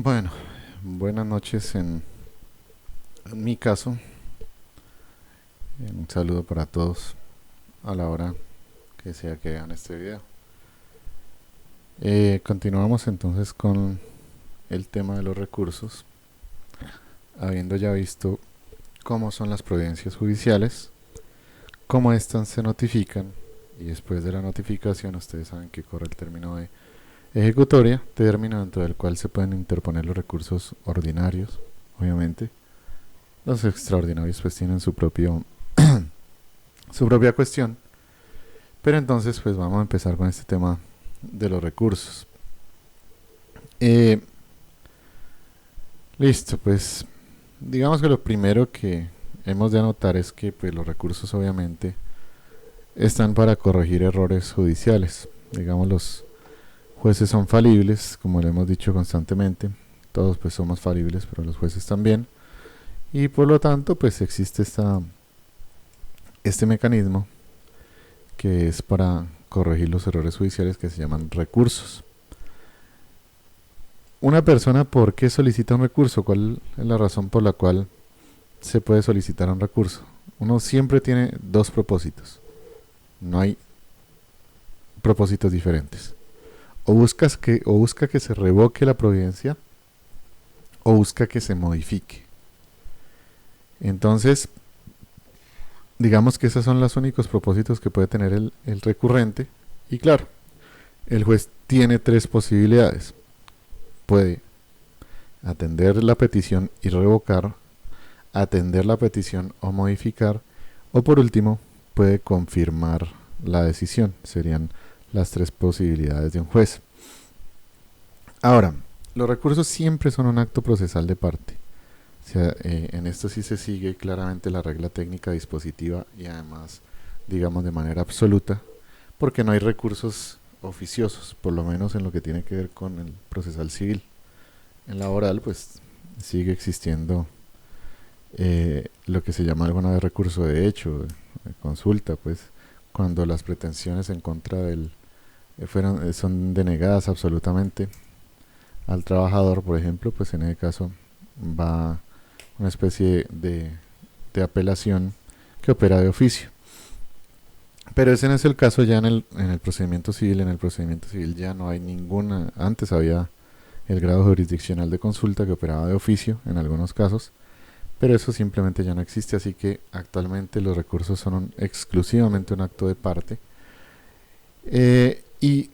Bueno, buenas noches en mi caso. Un saludo para todos a la hora que sea que vean este video. Continuamos entonces con el tema de los recursos, habiendo ya visto cómo son las providencias judiciales, cómo éstas se notifican y después de la notificación ustedes saben que corre el término de ejecutoria, término dentro del cual se pueden interponer los recursos ordinarios, obviamente. Los extraordinarios pues tienen su propia cuestión. Pero entonces pues vamos a empezar con este tema de los recursos. Eh, Listo, pues digamos que lo primero que hemos de anotar es que pues los recursos obviamente están para corregir errores judiciales. Digamos, los jueces son falibles, como le hemos dicho constantemente. Todos pues somos falibles, pero los jueces también. Y por lo tanto pues existe este mecanismo que es para corregir los errores judiciales, que se llaman recursos. Una persona, ¿por qué solicita un recurso? ¿Cuál es la razón por la cual se puede solicitar un recurso? Uno siempre tiene dos propósitos. No hay propósitos diferentes. O busca que se revoque la providencia, o busca que se modifique. Entonces, digamos que esos son los únicos propósitos que puede tener el recurrente. Y claro, el juez tiene tres posibilidades. Puede atender la petición y revocar, atender la petición o modificar, o por último, puede confirmar la decisión. Serían las tres posibilidades de un juez. Ahora, los recursos siempre son un acto procesal de parte. O sea, en esto sí se sigue claramente la regla técnica dispositiva y además, digamos, de manera absoluta, porque no hay recursos oficiosos, por lo menos en lo que tiene que ver con el procesal civil. En la oral, pues sigue existiendo lo que se llama alguna vez recurso de hecho, de consulta, pues cuando las pretensiones en contra del son denegadas absolutamente al trabajador, por ejemplo, pues en ese caso va una especie de apelación que opera de oficio. Pero ese no es el caso ya en el procedimiento civil. En el procedimiento civil ya no hay ninguna. Antes había el grado jurisdiccional de consulta que operaba de oficio en algunos casos, pero eso simplemente ya no existe, así que actualmente los recursos son exclusivamente un acto de parte. Y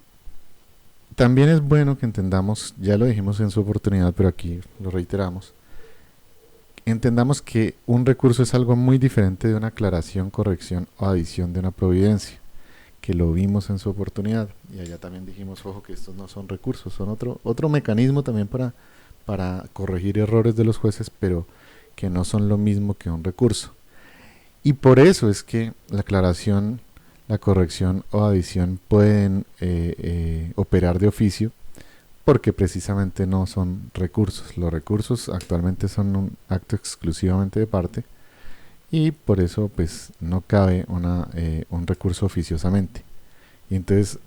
también es bueno que entendamos, ya lo dijimos en su oportunidad, pero aquí lo reiteramos, entendamos que un recurso es algo muy diferente de una aclaración, corrección o adición de una providencia, que lo vimos en su oportunidad. Y allá también dijimos, ojo, que estos no son recursos, son otro mecanismo también para corregir errores de los jueces, pero que no son lo mismo que un recurso. Y por eso es que la aclaración, la corrección o adición pueden operar de oficio, porque precisamente no son recursos. Los recursos actualmente son un acto exclusivamente de parte y por eso pues no cabe un recurso oficiosamente. Y entonces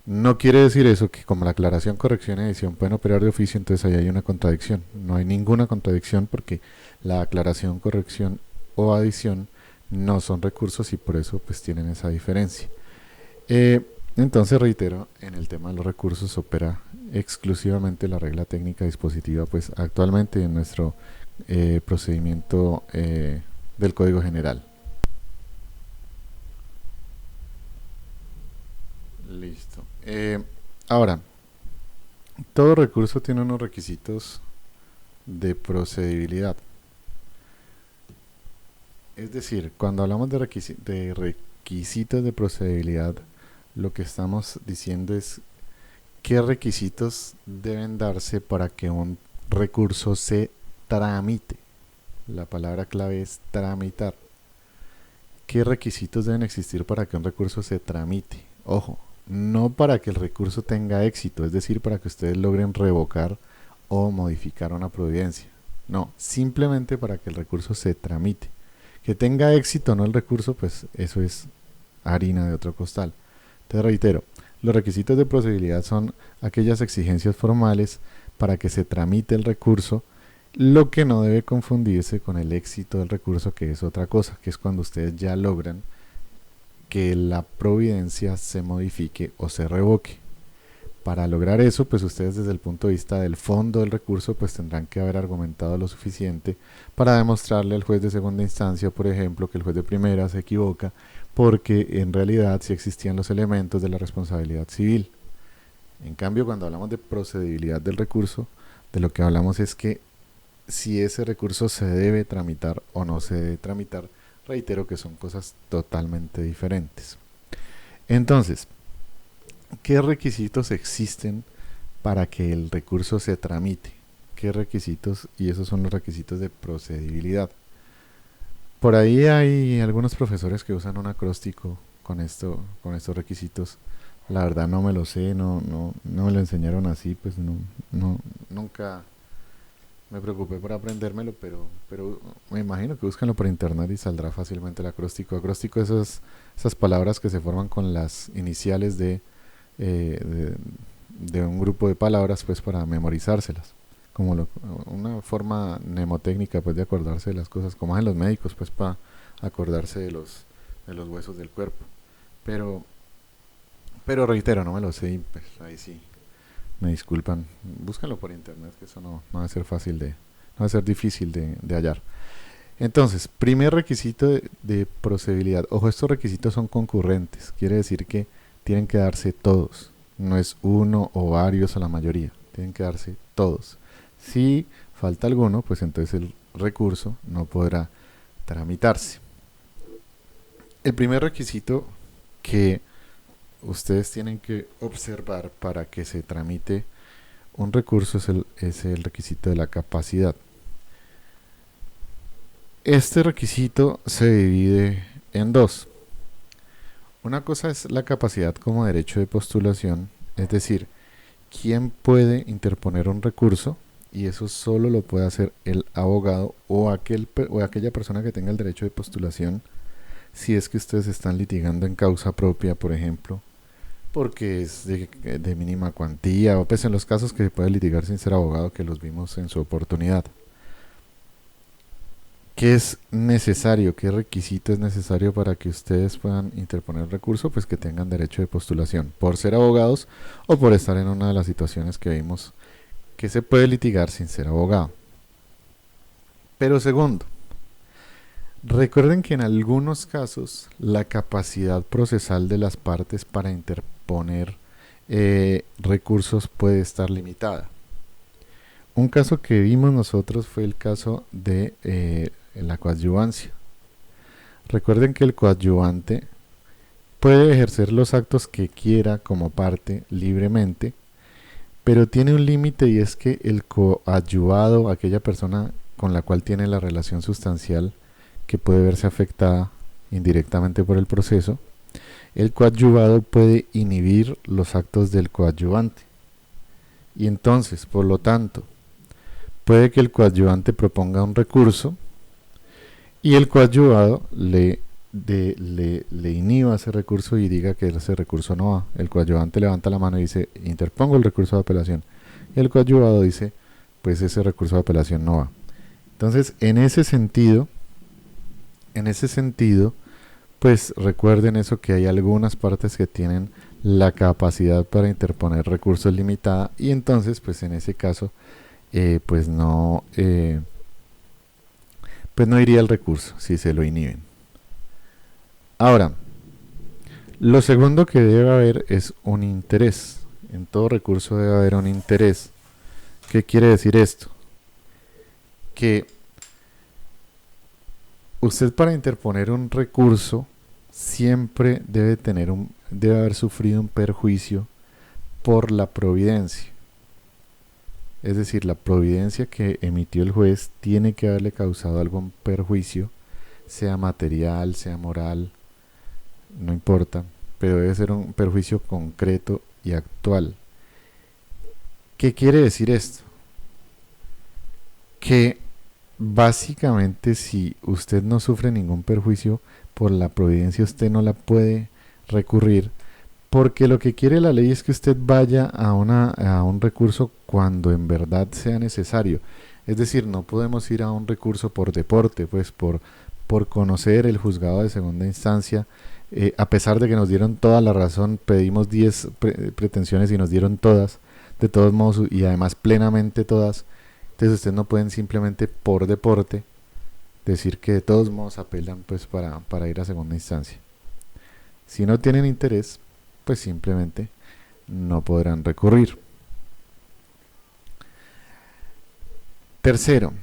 no quiere decir eso que como la aclaración, corrección y edición pueden operar de oficio, entonces ahí hay una contradicción. No hay ninguna contradicción porque la aclaración, corrección o adición no son recursos y por eso pues tienen esa diferencia. Entonces reitero, en el tema de los recursos opera exclusivamente la regla técnica dispositiva pues actualmente en nuestro procedimiento del Código General. Listo. Ahora, todo recurso tiene unos requisitos de procedibilidad. Es decir, cuando hablamos de requisitos de procedibilidad, lo que estamos diciendo es qué requisitos deben darse para que un recurso se tramite. La palabra clave es tramitar. ¿Qué requisitos deben existir para que un recurso se tramite? Ojo, no para que el recurso tenga éxito, es decir, para que ustedes logren revocar o modificar una providencia. No, simplemente para que el recurso se tramite. Que tenga éxito o no el recurso, pues eso es harina de otro costal. Te reitero, los requisitos de procedibilidad son aquellas exigencias formales para que se tramite el recurso, lo que no debe confundirse con el éxito del recurso, que es otra cosa, que es cuando ustedes ya logran que la providencia se modifique o se revoque. Para lograr eso, pues ustedes desde el punto de vista del fondo del recurso, pues tendrán que haber argumentado lo suficiente para demostrarle al juez de segunda instancia, por ejemplo, que el juez de primera se equivoca, porque en realidad sí existían los elementos de la responsabilidad civil. En cambio, cuando hablamos de procedibilidad del recurso, de lo que hablamos es que si ese recurso se debe tramitar o no se debe tramitar, reitero que son cosas totalmente diferentes. Entonces, ¿qué requisitos existen para que el recurso se tramite? ¿Qué requisitos? Y esos son los requisitos de procedibilidad. Por ahí hay algunos profesores que usan un acróstico con estos requisitos. La verdad no me lo sé, no me lo enseñaron así, pues nunca me preocupé por aprendérmelo, pero me imagino que búscanlo por internet y saldrá fácilmente el acróstico. Acróstico, esas palabras que se forman con las iniciales de un grupo de palabras, pues para memorizárselas, como una forma mnemotécnica, pues de acordarse de las cosas, como hacen los médicos, pues para acordarse de los huesos del cuerpo. Pero reitero, no me lo sé, y pues ahí sí me disculpan, búscalo por internet, que eso no va a ser fácil no va a ser difícil de hallar. Entonces, primer requisito de procedibilidad. Ojo, estos requisitos son concurrentes, quiere decir que tienen que darse todos, no es uno o varios o la mayoría, tienen que darse todos. Si falta alguno, pues entonces el recurso no podrá tramitarse. El primer requisito que ustedes tienen que observar para que se tramite un recurso es el requisito de la capacidad. Este requisito se divide en dos. Una cosa es la capacidad como derecho de postulación, es decir, quién puede interponer un recurso, y eso solo lo puede hacer el abogado o aquella persona que tenga el derecho de postulación, si es que ustedes están litigando en causa propia, por ejemplo, porque es de mínima cuantía, o pues en los casos que se puede litigar sin ser abogado, que los vimos en su oportunidad. ¿Qué es necesario? ¿Qué requisito es necesario para que ustedes puedan interponer recurso? Pues que tengan derecho de postulación, por ser abogados o por estar en una de las situaciones que vimos que se puede litigar sin ser abogado. Pero segundo, recuerden que en algunos casos la capacidad procesal de las partes para interponer recursos puede estar limitada. Un caso que vimos nosotros fue el caso de la coadyuvancia. Recuerden que el coadyuvante puede ejercer los actos que quiera como parte libremente, pero tiene un límite, y es que el coadyuvado, aquella persona con la cual tiene la relación sustancial que puede verse afectada indirectamente por el proceso, el coadyuvado puede inhibir los actos del coadyuvante. Y entonces, por lo tanto, puede que el coadyuvante proponga un recurso y el coadyuvado le inhiba ese recurso y diga que ese recurso no va. El coadyuvante levanta la mano y dice: interpongo el recurso de apelación. Y el coadyuvado dice: pues ese recurso de apelación no va. Entonces, en ese sentido, pues recuerden eso, que hay algunas partes que tienen la capacidad para interponer recursos limitada, y entonces pues en ese caso pues no iría el recurso si se lo inhiben. Ahora, lo segundo que debe haber es un interés. En todo recurso debe haber un interés. ¿Qué quiere decir esto? Que usted, para interponer un recurso, siempre debe haber sufrido un perjuicio por la providencia. Es decir, la providencia que emitió el juez tiene que haberle causado algún perjuicio, sea material, sea moral, no importa, pero debe ser un perjuicio concreto y actual. ¿Qué quiere decir esto? Que básicamente, si usted no sufre ningún perjuicio por la providencia, usted no la puede recurrir, Porque lo que quiere la ley es que usted vaya a un recurso cuando en verdad sea necesario. Es decir, no podemos ir a un recurso por deporte, pues por conocer el juzgado de segunda instancia. A pesar de que nos dieron toda la razón, pedimos 10 pretensiones y nos dieron todas, de todos modos, y además plenamente todas. Entonces ustedes no pueden simplemente por deporte decir que de todos modos apelan pues para ir a segunda instancia. Si no tienen interés, pues simplemente no podrán recurrir. Tercero,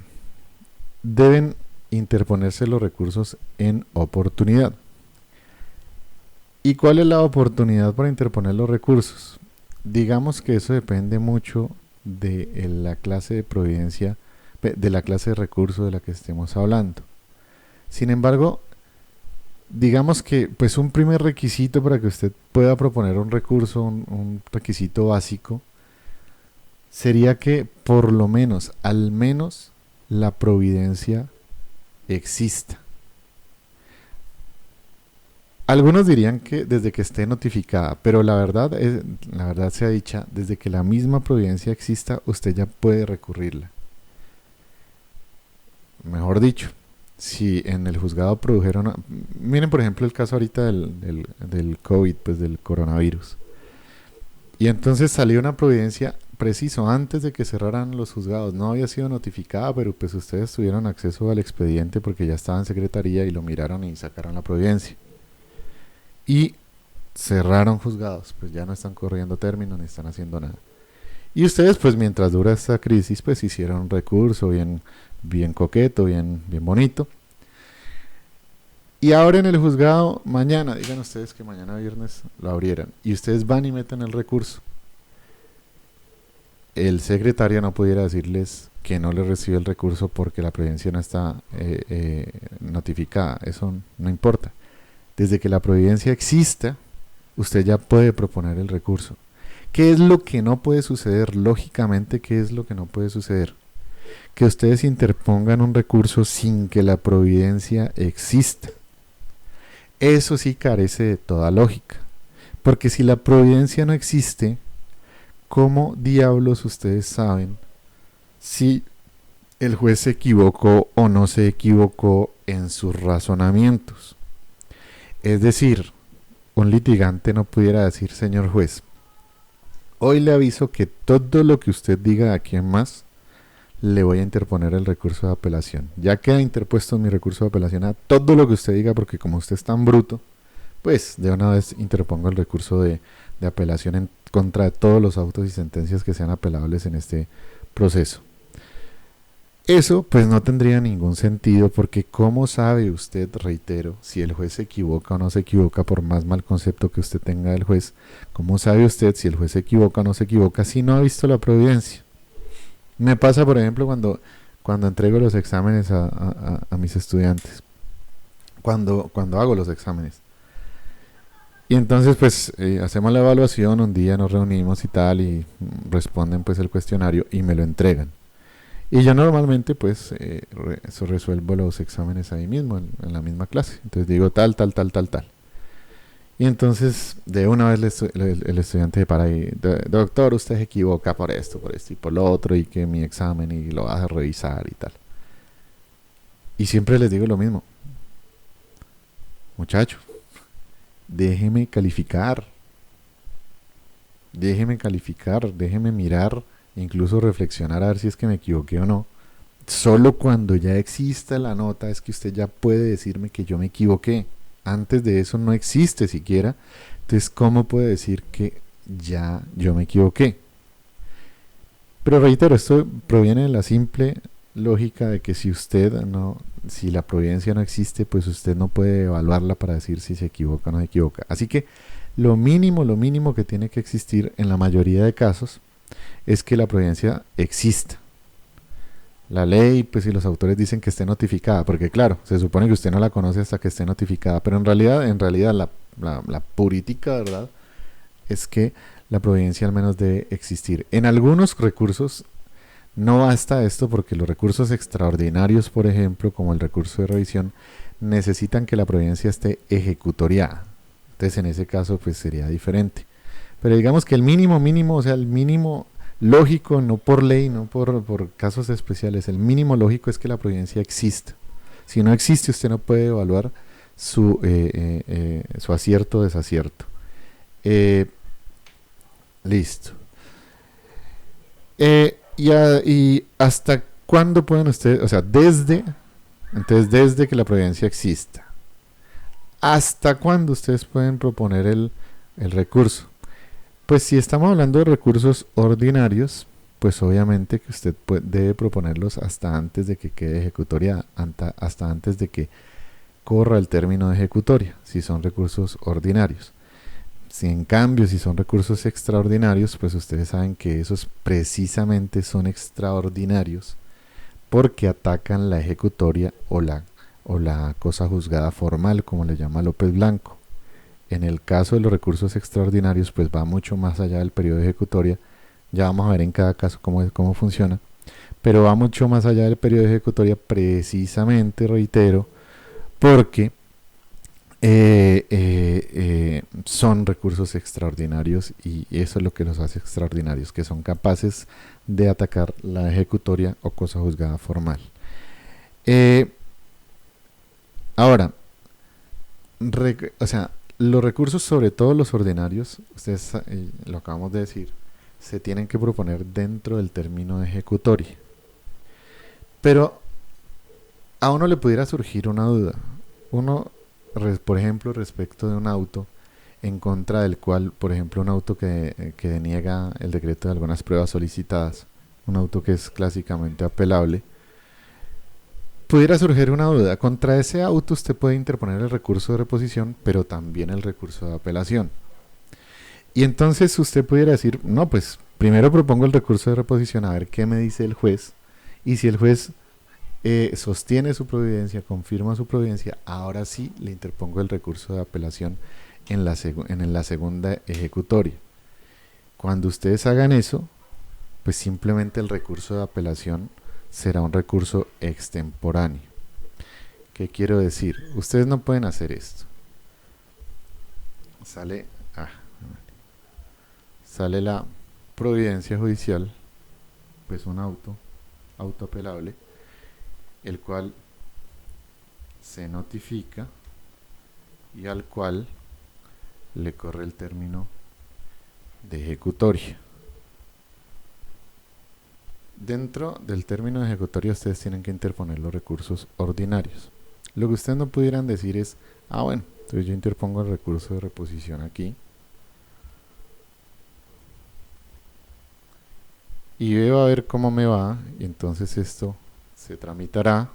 deben interponerse los recursos en oportunidad. ¿Y cuál es la oportunidad para interponer los recursos? Digamos que eso depende mucho de la clase de providencia, de la clase de recurso de la que estemos hablando. Sin embargo, digamos que pues un primer requisito para que usted pueda proponer un recurso, un requisito básico, sería que por lo menos, al menos, la providencia exista. Algunos dirían que desde que esté notificada, pero la verdad sea dicha, desde que la misma providencia exista, usted ya puede recurrirla. Mejor dicho, si en el juzgado produjeron, miren por ejemplo el caso ahorita del COVID, pues del coronavirus. Y entonces salió una providencia preciso antes de que cerraran los juzgados. No había sido notificada, pero pues ustedes tuvieron acceso al expediente porque ya estaba en secretaría y lo miraron y sacaron la providencia. Y cerraron juzgados, pues ya no están corriendo términos ni están haciendo nada. Y ustedes pues mientras dura esta crisis pues hicieron un recurso bien coqueto, bien bonito. Y ahora en el juzgado, mañana, digan ustedes que mañana viernes lo abrieran. Y ustedes van y meten el recurso. El secretario no pudiera decirles que no le recibe el recurso porque la providencia no está notificada. Eso no importa. Desde que la providencia exista, usted ya puede proponer el recurso. ¿Qué es lo que no puede suceder? Lógicamente, ¿qué es lo que no puede suceder? Que ustedes interpongan un recurso sin que la providencia exista. Eso sí carece de toda lógica. Porque si la providencia no existe, ¿cómo diablos ustedes saben si el juez se equivocó o no se equivocó en sus razonamientos? Es decir, un litigante no pudiera decir, señor juez, hoy le aviso que todo lo que usted diga de aquí en más, le voy a interponer el recurso de apelación. Ya queda interpuesto mi recurso de apelación a todo lo que usted diga, porque como usted es tan bruto, pues de una vez interpongo el recurso de apelación en contra de todos los autos y sentencias que sean apelables en este proceso. Eso pues no tendría ningún sentido porque ¿cómo sabe usted, reitero, si el juez se equivoca o no se equivoca por más mal concepto que usted tenga del juez? ¿Cómo sabe usted si el juez se equivoca o no se equivoca si no ha visto la providencia? Me pasa por ejemplo cuando entrego los exámenes a mis estudiantes, cuando hago los exámenes. Y entonces pues hacemos la evaluación, un día nos reunimos y tal y responden pues el cuestionario y me lo entregan. Y yo normalmente pues resuelvo los exámenes ahí mismo, en la misma clase. Entonces digo tal. Y entonces de una vez el estudiante se para y, doctor, usted se equivoca por esto y por lo otro, y que mi examen y lo vas a revisar y tal. Y siempre les digo lo mismo. Muchacho, déjeme calificar, déjeme mirar, incluso reflexionar a ver si es que me equivoqué o no. Solo cuando ya exista la nota es que usted ya puede decirme que yo me equivoqué. Antes de eso no existe siquiera. Entonces, ¿cómo puede decir que ya yo me equivoqué? Pero reitero, esto proviene de la simple lógica de que si la providencia no existe, pues usted no puede evaluarla para decir si se equivoca o no se equivoca. Así que lo mínimo que tiene que existir en la mayoría de casos es que la providencia exista. La ley, pues si los autores dicen que esté notificada, porque claro, se supone que usted no la conoce hasta que esté notificada, pero en realidad la purítica verdad es que la providencia al menos debe existir. En algunos recursos no basta esto porque los recursos extraordinarios, por ejemplo, como el recurso de revisión, necesitan que la providencia esté ejecutoriada. Entonces en ese caso pues sería diferente. Pero digamos que el mínimo mínimo, o sea, el mínimo lógico, no por ley, no por casos especiales, el mínimo lógico es que la providencia exista. Si no existe, usted no puede evaluar su acierto o desacierto. Eh, Listo. Y hasta cuándo pueden ustedes, o sea, desde que la providencia exista, ¿hasta cuándo ustedes pueden proponer el recurso? Pues si estamos hablando de recursos ordinarios, pues obviamente que usted debe proponerlos hasta antes de que quede ejecutoria, hasta antes de que corra el término de ejecutoria, si son recursos ordinarios. Si en cambio, si son recursos extraordinarios, pues ustedes saben que esos precisamente son extraordinarios porque atacan la ejecutoria o la cosa juzgada formal, como le llama López Blanco. En el caso de los recursos extraordinarios, pues va mucho más allá del periodo de ejecutoria. Ya vamos a ver en cada caso cómo funciona. Pero va mucho más allá del periodo de ejecutoria, precisamente, reitero, porque son recursos extraordinarios y eso es lo que los hace extraordinarios, que son capaces de atacar la ejecutoria o cosa juzgada formal. Ahora, o sea, los recursos, sobre todo los ordinarios, ustedes lo acabamos de decir, se tienen que proponer dentro del término de ejecutoria. Pero a uno le pudiera surgir una duda. Por ejemplo, respecto de un auto en contra del cual, por ejemplo, un auto que deniega el decreto de algunas pruebas solicitadas, un auto que es clásicamente apelable, pudiera surgir una duda. Contra ese auto usted puede interponer el recurso de reposición, pero también el recurso de apelación. Y entonces usted pudiera decir, no, pues primero propongo el recurso de reposición a ver qué me dice el juez, y si el juez sostiene su providencia, confirma su providencia, ahora sí le interpongo el recurso de apelación en la segunda ejecutoria. Cuando ustedes hagan eso, pues simplemente el recurso de apelación será un recurso extemporáneo. ¿Qué quiero decir? Ustedes no pueden hacer esto. Sale la providencia judicial, pues un auto apelable, el cual se notifica y al cual le corre el término de ejecutoria. Dentro del término de ejecutoria ustedes tienen que interponer los recursos ordinarios. Lo que ustedes no pudieran decir es, bueno, entonces yo interpongo el recurso de reposición aquí y veo a ver cómo me va, y entonces esto se tramitará,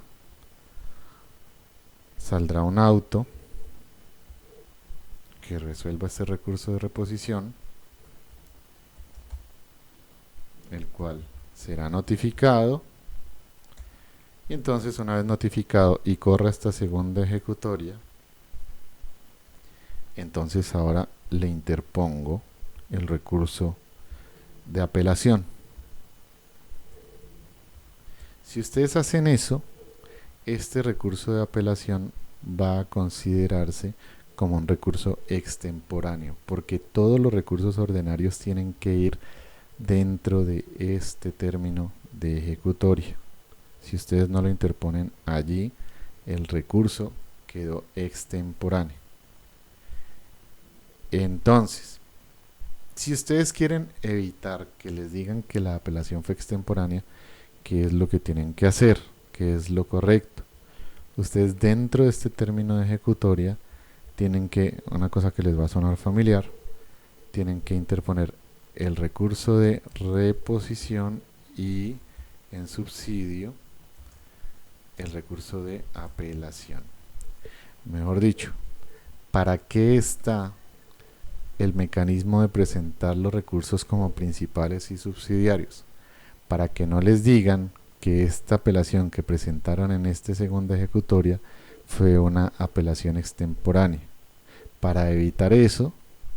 saldrá un auto que resuelva este recurso de reposición, el cual será notificado, y entonces una vez notificado y corra esta segunda ejecutoria, entonces ahora le interpongo el recurso de apelación. Si ustedes hacen eso, este recurso de apelación va a considerarse como un recurso extemporáneo, porque todos los recursos ordinarios tienen que ir dentro de este término de ejecutoria. Si ustedes no lo interponen allí, el recurso quedó extemporáneo. Entonces, si ustedes quieren evitar que les digan que la apelación fue extemporánea, ¿qué es lo que tienen que hacer? ¿Qué es lo correcto? Ustedes dentro de este término de ejecutoria tienen que, una cosa que les va a sonar familiar, tienen que interponer el recurso de reposición y en subsidio el recurso de apelación. Mejor dicho, ¿para qué está el mecanismo de presentar los recursos como principales y subsidiarios? Para que no les digan que esta apelación que presentaron en esta segunda ejecutoria fue una apelación extemporánea. Para evitar eso,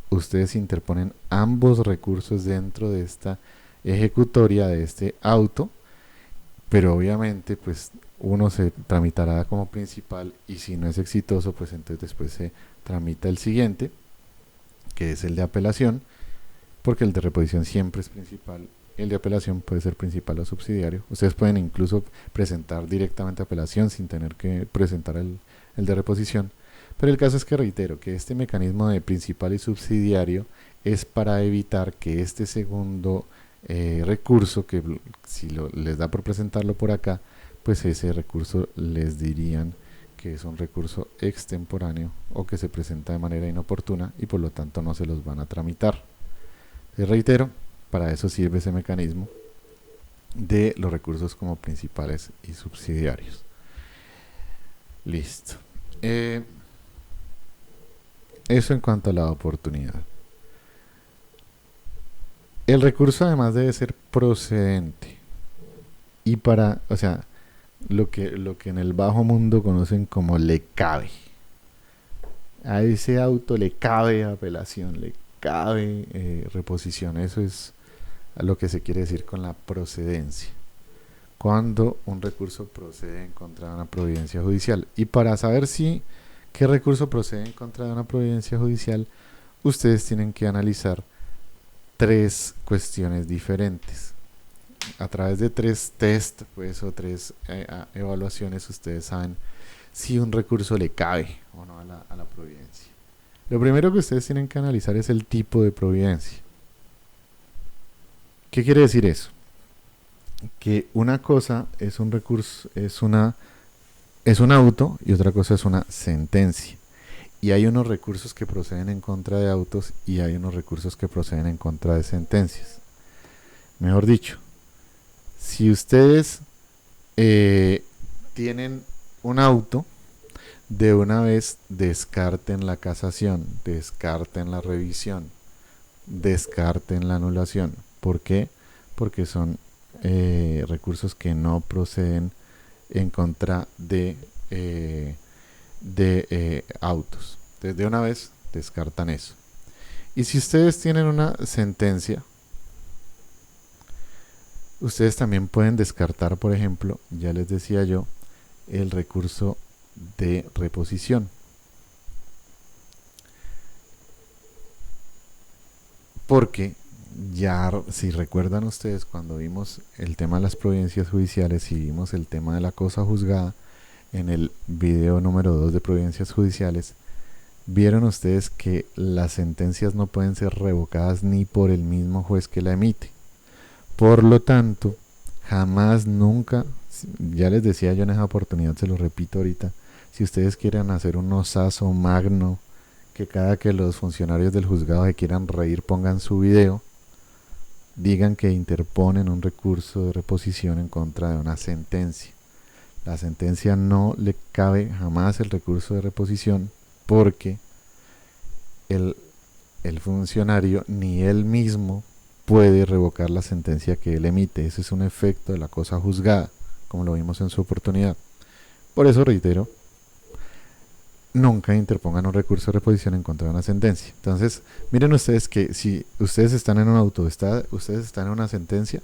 ustedes interponen ambos recursos dentro de esta ejecutoria de este auto, pero obviamente pues uno se tramitará como principal y si no es exitoso pues entonces después se tramita el siguiente, que es el de apelación, porque el de reposición siempre es principal. El de apelación puede ser principal o subsidiario. Ustedes pueden incluso presentar directamente apelación sin tener que presentar el de reposición. Pero el caso es que reitero que este mecanismo de principal y subsidiario es para evitar que este segundo recurso, que si les da por presentarlo por acá, pues ese recurso les dirían que es un recurso extemporáneo o que se presenta de manera inoportuna y por lo tanto no se los van a tramitar. Les reitero, para eso sirve ese mecanismo de los recursos como principales y subsidiarios. Listo. Eso en cuanto a la oportunidad. El recurso además debe ser procedente. Y para, o sea, lo que en el bajo mundo conocen como le cabe. A ese auto le cabe apelación, le cabe reposición. Eso es lo que se quiere decir con la procedencia. Cuando un recurso procede en contra de una providencia judicial. Y para saber si qué recurso procede en contra de una providencia judicial, ustedes tienen que analizar 3 cuestiones diferentes. A través de 3 test, pues, o 3 evaluaciones, ustedes saben si un recurso le cabe o no a la providencia. Lo primero que ustedes tienen que analizar es el tipo de providencia. ¿Qué quiere decir eso? Que una cosa es un recurso, es un auto, y otra cosa es una sentencia. Y hay unos recursos que proceden en contra de autos y hay unos recursos que proceden en contra de sentencias. Mejor dicho, si ustedes tienen un auto, de una vez descarten la casación, descarten la revisión, descarten la anulación. ¿Por qué? Porque son recursos que no proceden en contra de autos. Entonces, de una vez descartan eso. Y si ustedes tienen una sentencia, ustedes también pueden descartar, por ejemplo, ya les decía yo, el recurso de reposición. Porque ya, si recuerdan ustedes, cuando vimos el tema de las providencias judiciales y vimos el tema de la cosa juzgada en el video número 2 de providencias judiciales, vieron ustedes que las sentencias no pueden ser revocadas ni por el mismo juez que la emite. Por lo tanto, jamás, nunca, ya les decía yo en esa oportunidad, se lo repito ahorita, si ustedes quieren hacer un osazo magno, que cada que los funcionarios del juzgado se quieran reír pongan su video, digan que interponen un recurso de reposición en contra de una sentencia. La sentencia no le cabe jamás el recurso de reposición porque el funcionario ni él mismo puede revocar la sentencia que él emite. Ese es un efecto de la cosa juzgada, como lo vimos en su oportunidad. Por eso reitero, nunca interpongan un recurso de reposición en contra de una sentencia. Entonces, miren ustedes que si ustedes están en un auto, ustedes están en una sentencia,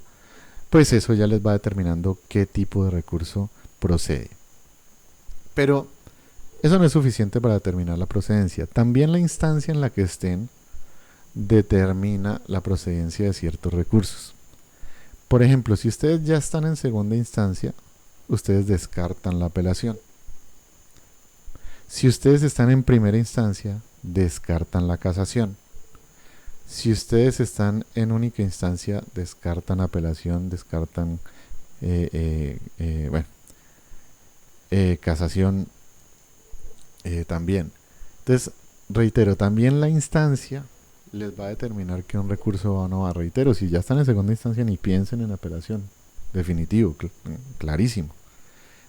pues eso ya les va determinando qué tipo de recurso procede. Pero eso no es suficiente para determinar la procedencia. También la instancia en la que estén determina la procedencia de ciertos recursos. Por ejemplo, si ustedes ya están en segunda instancia, ustedes descartan la apelación. Si ustedes están en primera instancia, descartan la casación. Si ustedes están en única instancia, descartan apelación, descartan casación también. Entonces, reitero, también la instancia les va a determinar que un recurso va o no va. Reitero, si ya están en segunda instancia, ni piensen en apelación. Definitivo, clarísimo.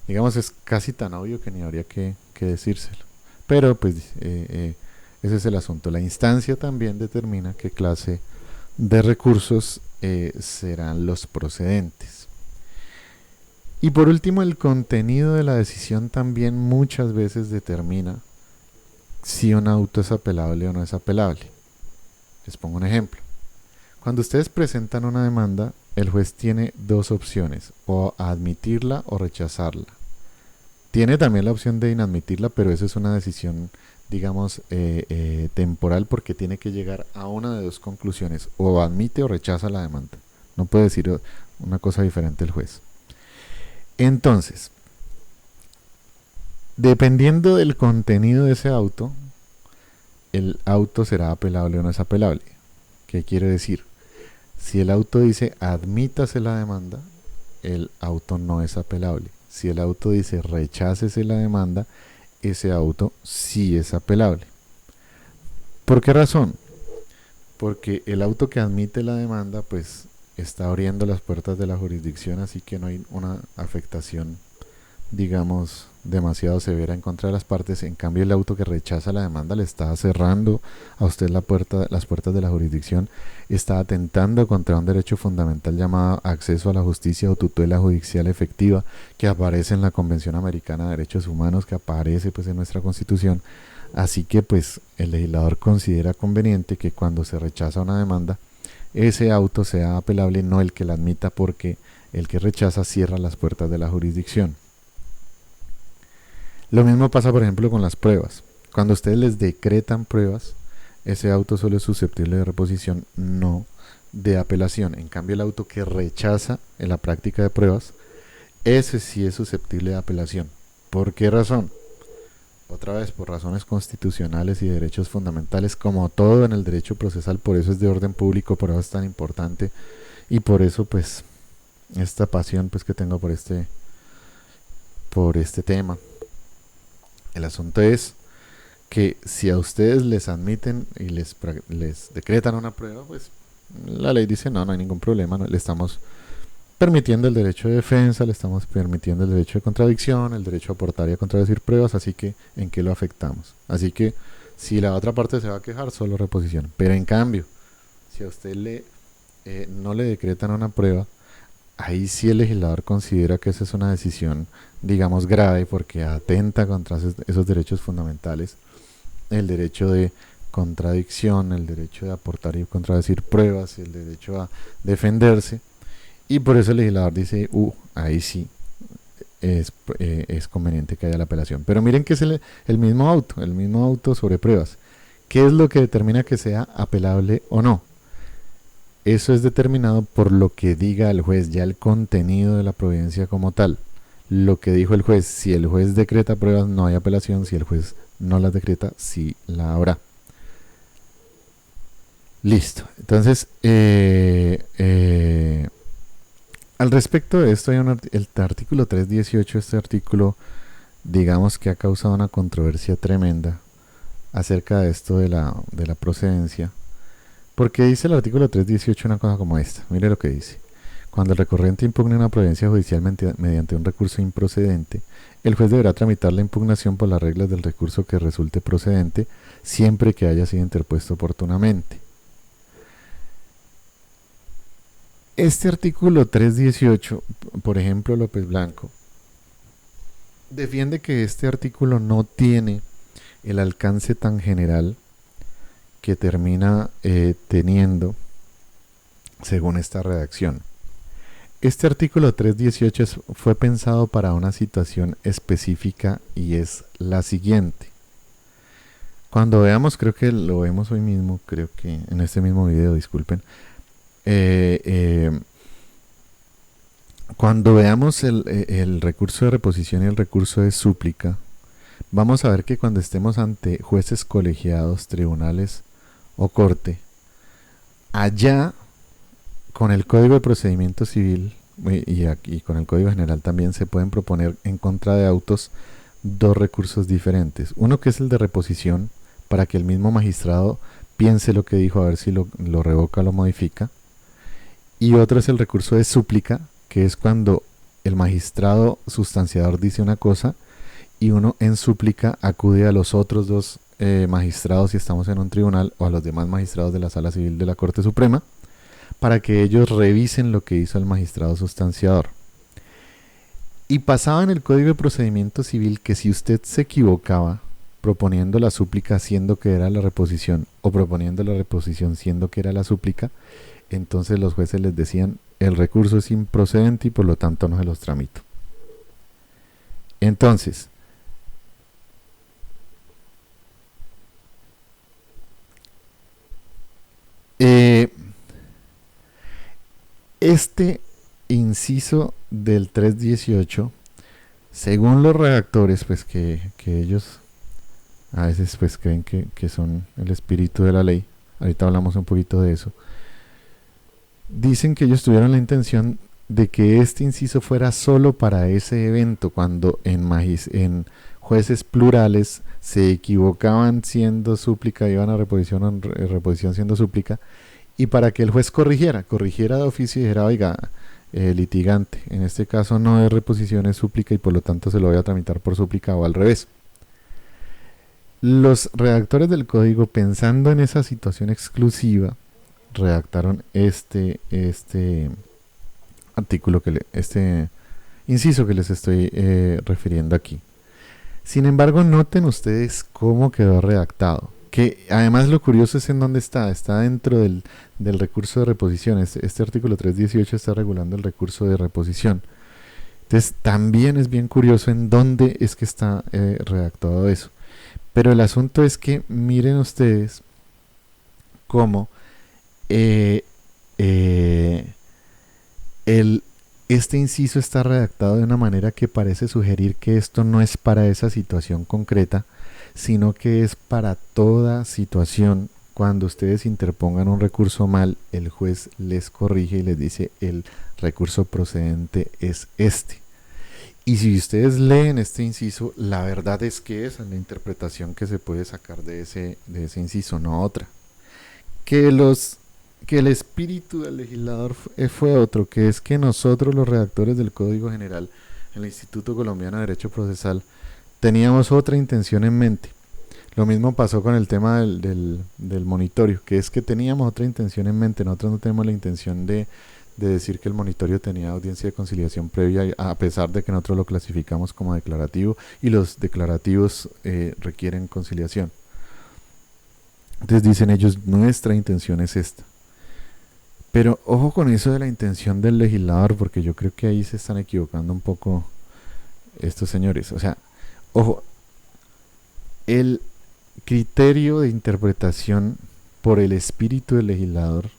Digamos, es casi tan obvio que ni habría que decírselo. Pero, pues, ese es el asunto. La instancia también determina qué clase de recursos serán los procedentes. Y por último, el contenido de la decisión también muchas veces determina si un auto es apelable o no es apelable. Les pongo un ejemplo. Cuando ustedes presentan una demanda, el juez tiene 2 opciones, o admitirla o rechazarla. Tiene también la opción de inadmitirla, pero eso es una decisión digamos, temporal, porque tiene que llegar a una de dos conclusiones: o admite o rechaza la demanda. No puede decir una cosa diferente el juez. Entonces, dependiendo del contenido de ese auto, el auto será apelable o no es apelable. ¿Qué quiere decir? Si el auto dice admítase la demanda, el auto no es apelable. Si el auto dice rechácese la demanda, ese auto sí es apelable. ¿Por qué razón? Porque el auto que admite la demanda, pues está abriendo las puertas de la jurisdicción, así que no hay una afectación, digamos, demasiado severa en contra de las partes. En cambio, el auto que rechaza la demanda le está cerrando a usted las puertas de la jurisdicción, está atentando contra un derecho fundamental llamado acceso a la justicia o tutela judicial efectiva, que aparece en la Convención Americana de Derechos Humanos, que aparece pues en nuestra Constitución. Así que pues el legislador considera conveniente que cuando se rechaza una demanda, ese auto sea apelable, no el que la admita, porque el que rechaza cierra las puertas de la jurisdicción. Lo mismo pasa, por ejemplo, con las pruebas. Cuando ustedes les decretan pruebas, ese auto solo es susceptible de reposición, no de apelación. En cambio, el auto que rechaza en la práctica de pruebas, ese sí es susceptible de apelación. ¿Por qué razón? Otra vez, por razones constitucionales y de derechos fundamentales, como todo en el derecho procesal. Por eso es de orden público, por eso es tan importante, y por eso pues esta pasión pues que tengo por este tema. El asunto es que si a ustedes les admiten y les decretan una prueba, pues la ley dice no, no hay ningún problema, no, le estamos permitiendo el derecho de defensa, le estamos permitiendo el derecho de contradicción, el derecho a aportar y a contradecir pruebas, así que ¿en qué lo afectamos? Así que si la otra parte se va a quejar, solo reposición. Pero en cambio, si a usted no le decretan una prueba, ahí sí el legislador considera que esa es una decisión, digamos, grave, porque atenta contra esos derechos fundamentales, el derecho de contradicción, el derecho de aportar y contradecir pruebas, el derecho a defenderse. Y por eso el legislador dice, ahí sí es conveniente que haya la apelación. Pero miren que es el mismo auto sobre pruebas. ¿Qué es lo que determina que sea apelable o no? Eso es determinado por lo que diga el juez, ya el contenido de la providencia como tal. Lo que dijo el juez: si el juez decreta pruebas, no hay apelación; si el juez no las decreta, sí la habrá. Listo. Entonces, al respecto de esto, hay el artículo 318. Este artículo, digamos que ha causado una controversia tremenda acerca de esto de la procedencia. Porque dice el artículo 318 una cosa como esta. Mire lo que dice: cuando el recurrente impugne una providencia judicial mediante un recurso improcedente, el juez deberá tramitar la impugnación por las reglas del recurso que resulte procedente, siempre que haya sido interpuesto oportunamente. Este artículo 318, por ejemplo, López Blanco defiende que este artículo no tiene el alcance tan general que termina teniendo según esta redacción. Este artículo 318 fue pensado para una situación específica, y es la siguiente. Cuando veamos, creo que lo vemos hoy mismo, creo que en este mismo video, disculpen, cuando veamos el recurso de reposición y el recurso de súplica, vamos a ver que cuando estemos ante jueces colegiados, tribunales o corte, allá con el Código de Procedimiento Civil y con el Código General también se pueden proponer en contra de autos dos recursos diferentes. Uno que es el de reposición, para que el mismo magistrado piense lo que dijo, a ver si lo revoca o lo modifica. Y otro es el recurso de súplica, que es cuando el magistrado sustanciador dice una cosa y uno en súplica acude a los otros dos magistrados, si estamos en un tribunal, o a los demás magistrados de la Sala Civil de la Corte Suprema, para que ellos revisen lo que hizo el magistrado sustanciador. Y pasaba en el Código de Procedimiento Civil que si usted se equivocaba proponiendo la súplica siendo que era la reposición, o proponiendo la reposición siendo que era la súplica, entonces los jueces les decían: el recurso es improcedente y por lo tanto no se los tramito. Entonces, Eh, este inciso del 318, según los redactores, pues que ellos a veces pues creen que son el espíritu de la ley, ahorita hablamos un poquito de eso, dicen que ellos tuvieron la intención de que este inciso fuera solo para ese evento, cuando en jueces plurales se equivocaban siendo súplica, iban a reposición o en reposición siendo súplica, y para que el juez corrigiera de oficio y dijera, oiga, litigante, en este caso no es reposición, es súplica y por lo tanto se lo voy a tramitar por súplica o al revés. Los redactores del código, pensando en esa situación exclusiva, redactaron este artículo, este inciso que les estoy refiriendo aquí. Sin embargo, noten ustedes cómo quedó redactado. Que además lo curioso es en dónde está. Está dentro del recurso de reposición. Este artículo 318 está regulando el recurso de reposición. Entonces también es bien curioso en dónde es que está redactado eso. Pero el asunto es que miren ustedes cómo eh, eh, este inciso está redactado de una manera que parece sugerir que esto no es para esa situación concreta, sino que es para toda situación. Cuando ustedes interpongan un recurso mal, el juez les corrige y les dice el recurso procedente es este. Y si ustedes leen este inciso, la verdad es que esa es la interpretación que se puede sacar de ese inciso, no otra. Que los que el espíritu del legislador fue otro, que es que nosotros los redactores del Código General, el Instituto Colombiano de Derecho Procesal, teníamos otra intención en mente. Lo mismo pasó con el tema del monitorio, que es que teníamos otra intención en mente. Nosotros no tenemos la intención de decir que el monitorio tenía audiencia de conciliación previa, a pesar de que nosotros lo clasificamos como declarativo y los declarativos requieren conciliación. Entonces dicen ellos, nuestra intención es esta. Pero ojo con eso de la intención del legislador, porque yo creo que ahí se están equivocando un poco estos señores. O sea, ojo, el criterio de interpretación por el espíritu del legislador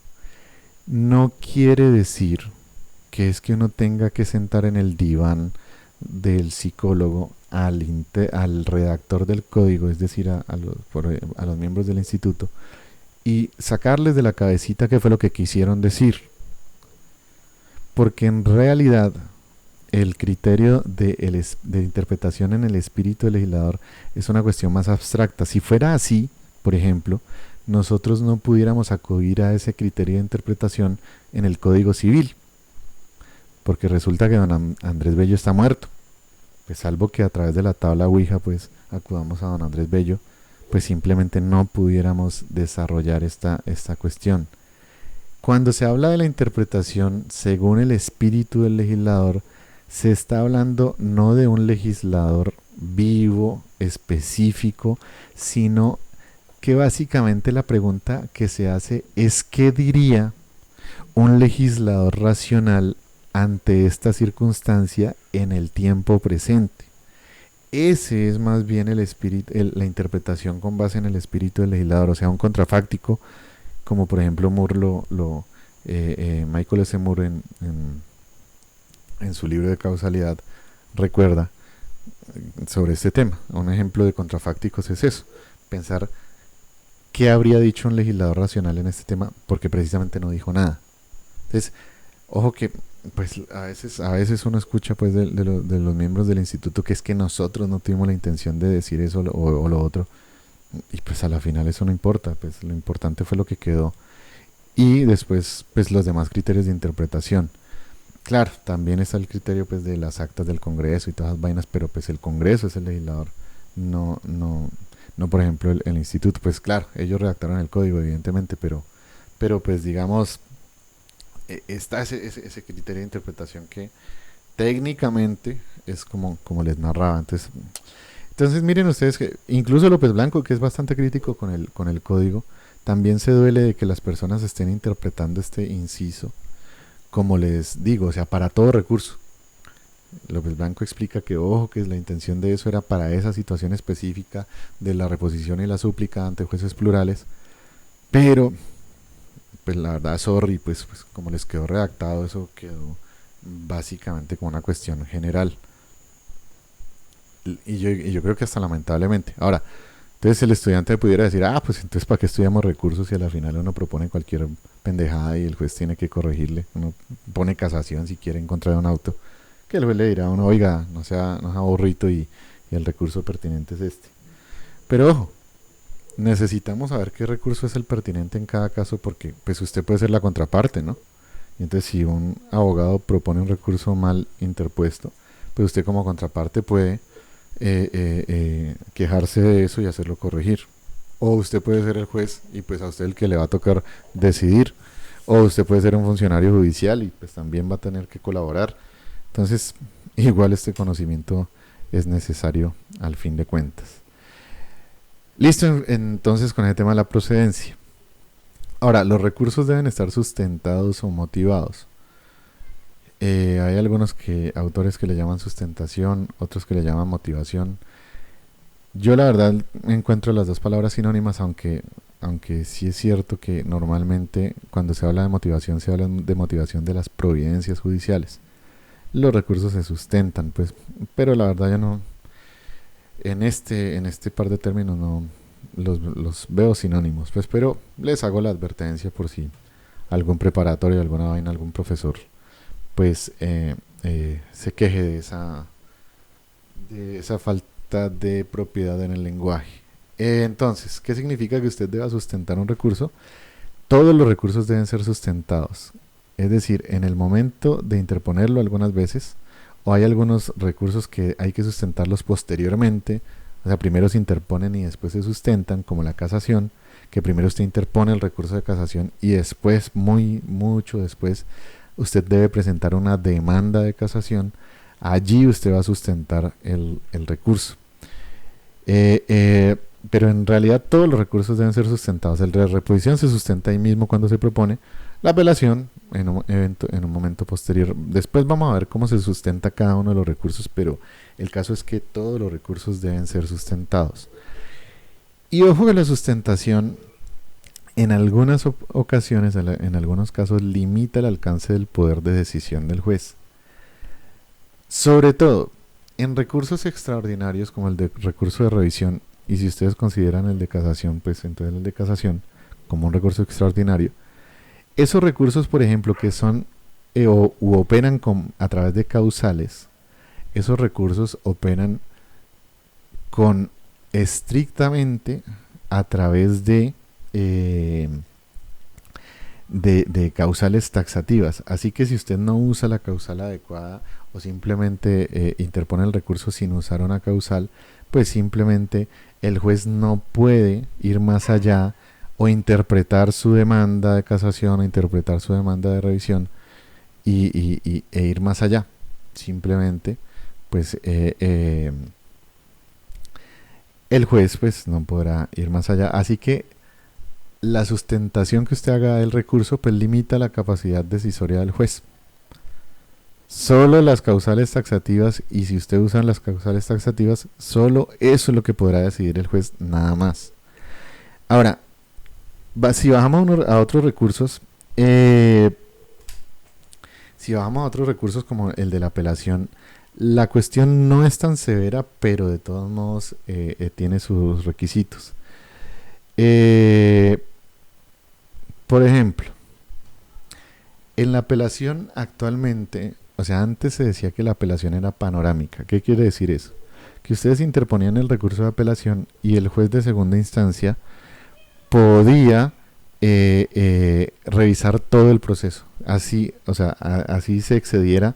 no quiere decir que es que uno tenga que sentar en el diván del psicólogo al redactor del código, es decir, a los miembros del instituto, y sacarles de la cabecita qué fue lo que quisieron decir. Porque en realidad el criterio de interpretación en el espíritu del legislador es una cuestión más abstracta. Si fuera así, por ejemplo, nosotros no pudiéramos acudir a ese criterio de interpretación en el Código Civil, porque resulta que don Andrés Bello está muerto. Pues salvo que a través de la tabla Ouija pues acudamos a don Andrés Bello, pues simplemente no pudiéramos desarrollar esta cuestión. Cuando se habla de la interpretación según el espíritu del legislador, se está hablando no de un legislador vivo, específico, sino que básicamente la pregunta que se hace es ¿qué diría un legislador racional ante esta circunstancia en el tiempo presente? Ese es más bien el espíritu, la interpretación con base en el espíritu del legislador, o sea, un contrafáctico, como por ejemplo Michael S. Moore en su libro de causalidad recuerda sobre este tema. Un ejemplo de contrafácticos es eso, pensar qué habría dicho un legislador racional en este tema, porque precisamente no dijo nada. Entonces, ojo que pues a veces uno escucha pues de los miembros del instituto que es que nosotros no tuvimos la intención de decir eso o lo otro, y pues a la final eso no importa, pues lo importante fue lo que quedó y después pues los demás criterios de interpretación. Claro, también está el criterio pues de las actas del Congreso y todas las vainas, pero pues el Congreso es el legislador, no por ejemplo el instituto. Pues claro, ellos redactaron el código evidentemente, pero pues digamos está ese criterio de interpretación que técnicamente es como les narraba. Entonces miren ustedes que incluso López Blanco, que es bastante crítico con el código, también se duele de que las personas estén interpretando este inciso, como les digo, o sea, para todo recurso. López Blanco explica que, ojo, que la intención de eso era para esa situación específica de la reposición y la súplica ante jueces plurales, pero pues la verdad, sorry, pues como les quedó redactado, eso quedó básicamente como una cuestión general. Y yo creo que hasta lamentablemente. Ahora, entonces el estudiante pudiera decir, ah, pues entonces ¿para qué estudiamos recursos si a la final uno propone cualquier pendejada y el juez tiene que corregirle? Uno pone casación si quiere encontrar un auto, que el juez le dirá a uno, oiga, no sea burrito y el recurso pertinente es este. Pero ojo, necesitamos saber qué recurso es el pertinente en cada caso porque pues usted puede ser la contraparte, ¿no? Y entonces si un abogado propone un recurso mal interpuesto, pues usted como contraparte puede quejarse de eso y hacerlo corregir. O usted puede ser el juez y pues a usted el que le va a tocar decidir. O usted puede ser un funcionario judicial y pues también va a tener que colaborar. Entonces, igual este conocimiento es necesario al fin de cuentas. Listo, entonces con el tema de la procedencia. Ahora, los recursos deben estar sustentados o motivados. Hay algunos autores que le llaman sustentación, otros que le llaman motivación. Yo la verdad encuentro las dos palabras sinónimas, aunque sí es cierto que normalmente cuando se habla de motivación se habla de motivación de las providencias judiciales. Los recursos se sustentan, pues, pero la verdad yo no, en este par de términos no los veo sinónimos, pues, pero les hago la advertencia por si algún preparatorio, alguna vaina, algún profesor pues se queje de esa falta de propiedad en el lenguaje. Entonces, ¿qué significa que usted deba sustentar un recurso? Todos los recursos deben ser sustentados. Es decir, en el momento de interponerlo algunas veces, o hay algunos recursos que hay que sustentarlos posteriormente, o sea, primero se interponen y después se sustentan, como la casación, que primero usted interpone el recurso de casación y después, mucho después, usted debe presentar una demanda de casación. Allí usted va a sustentar el recurso. Pero en realidad todos los recursos deben ser sustentados. El de reposición se sustenta ahí mismo cuando se propone. La apelación en un momento posterior. Después vamos a ver cómo se sustenta cada uno de los recursos, pero el caso es que todos los recursos deben ser sustentados. Y ojo que la sustentación en algunas ocasiones, en algunos casos, limita el alcance del poder de decisión del juez. Sobre todo, en recursos extraordinarios como el de recurso de revisión, y si ustedes consideran el de casación, pues entonces el de casación como un recurso extraordinario, esos recursos, por ejemplo, que son u operan a través de causales, esos recursos operan con estrictamente a través de causales taxativas. Así que si usted no usa la causal adecuada o simplemente interpone el recurso sin usar una causal, pues simplemente el juez no puede ir más allá o interpretar su demanda de casación o interpretar su demanda de revisión e ir más allá. Simplemente, pues el juez pues no podrá ir más allá. Así que la sustentación que usted haga del recurso pues limita la capacidad decisoria del juez. Solo las causales taxativas, y si usted usa las causales taxativas, solo eso es lo que podrá decidir el juez, nada más. Ahora, si bajamos a otros recursos, como el de la apelación, la cuestión no es tan severa, pero de todos modos tiene sus requisitos. Por ejemplo, en la apelación actualmente, o sea, antes se decía que la apelación era panorámica. ¿Qué quiere decir eso? Que ustedes interponían el recurso de apelación y el juez de segunda instancia podía revisar todo el proceso. Así, o sea, así se excediera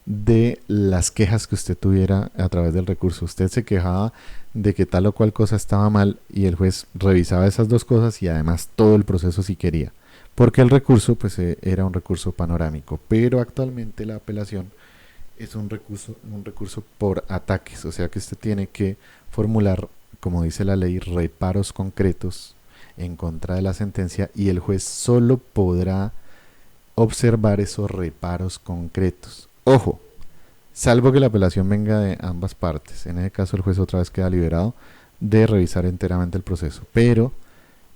de las quejas que usted tuviera a través del recurso. Usted se quejaba de que tal o cual cosa estaba mal y el juez revisaba esas dos cosas y además todo el proceso si quería, porque el recurso pues era un recurso panorámico. Pero actualmente la apelación es un recurso por ataques, o sea que usted tiene que formular, como dice la ley, reparos concretos en contra de la sentencia y el juez solo podrá observar esos reparos concretos. Ojo, salvo que la apelación venga de ambas partes. En ese caso el juez otra vez queda liberado de revisar enteramente el proceso. Pero,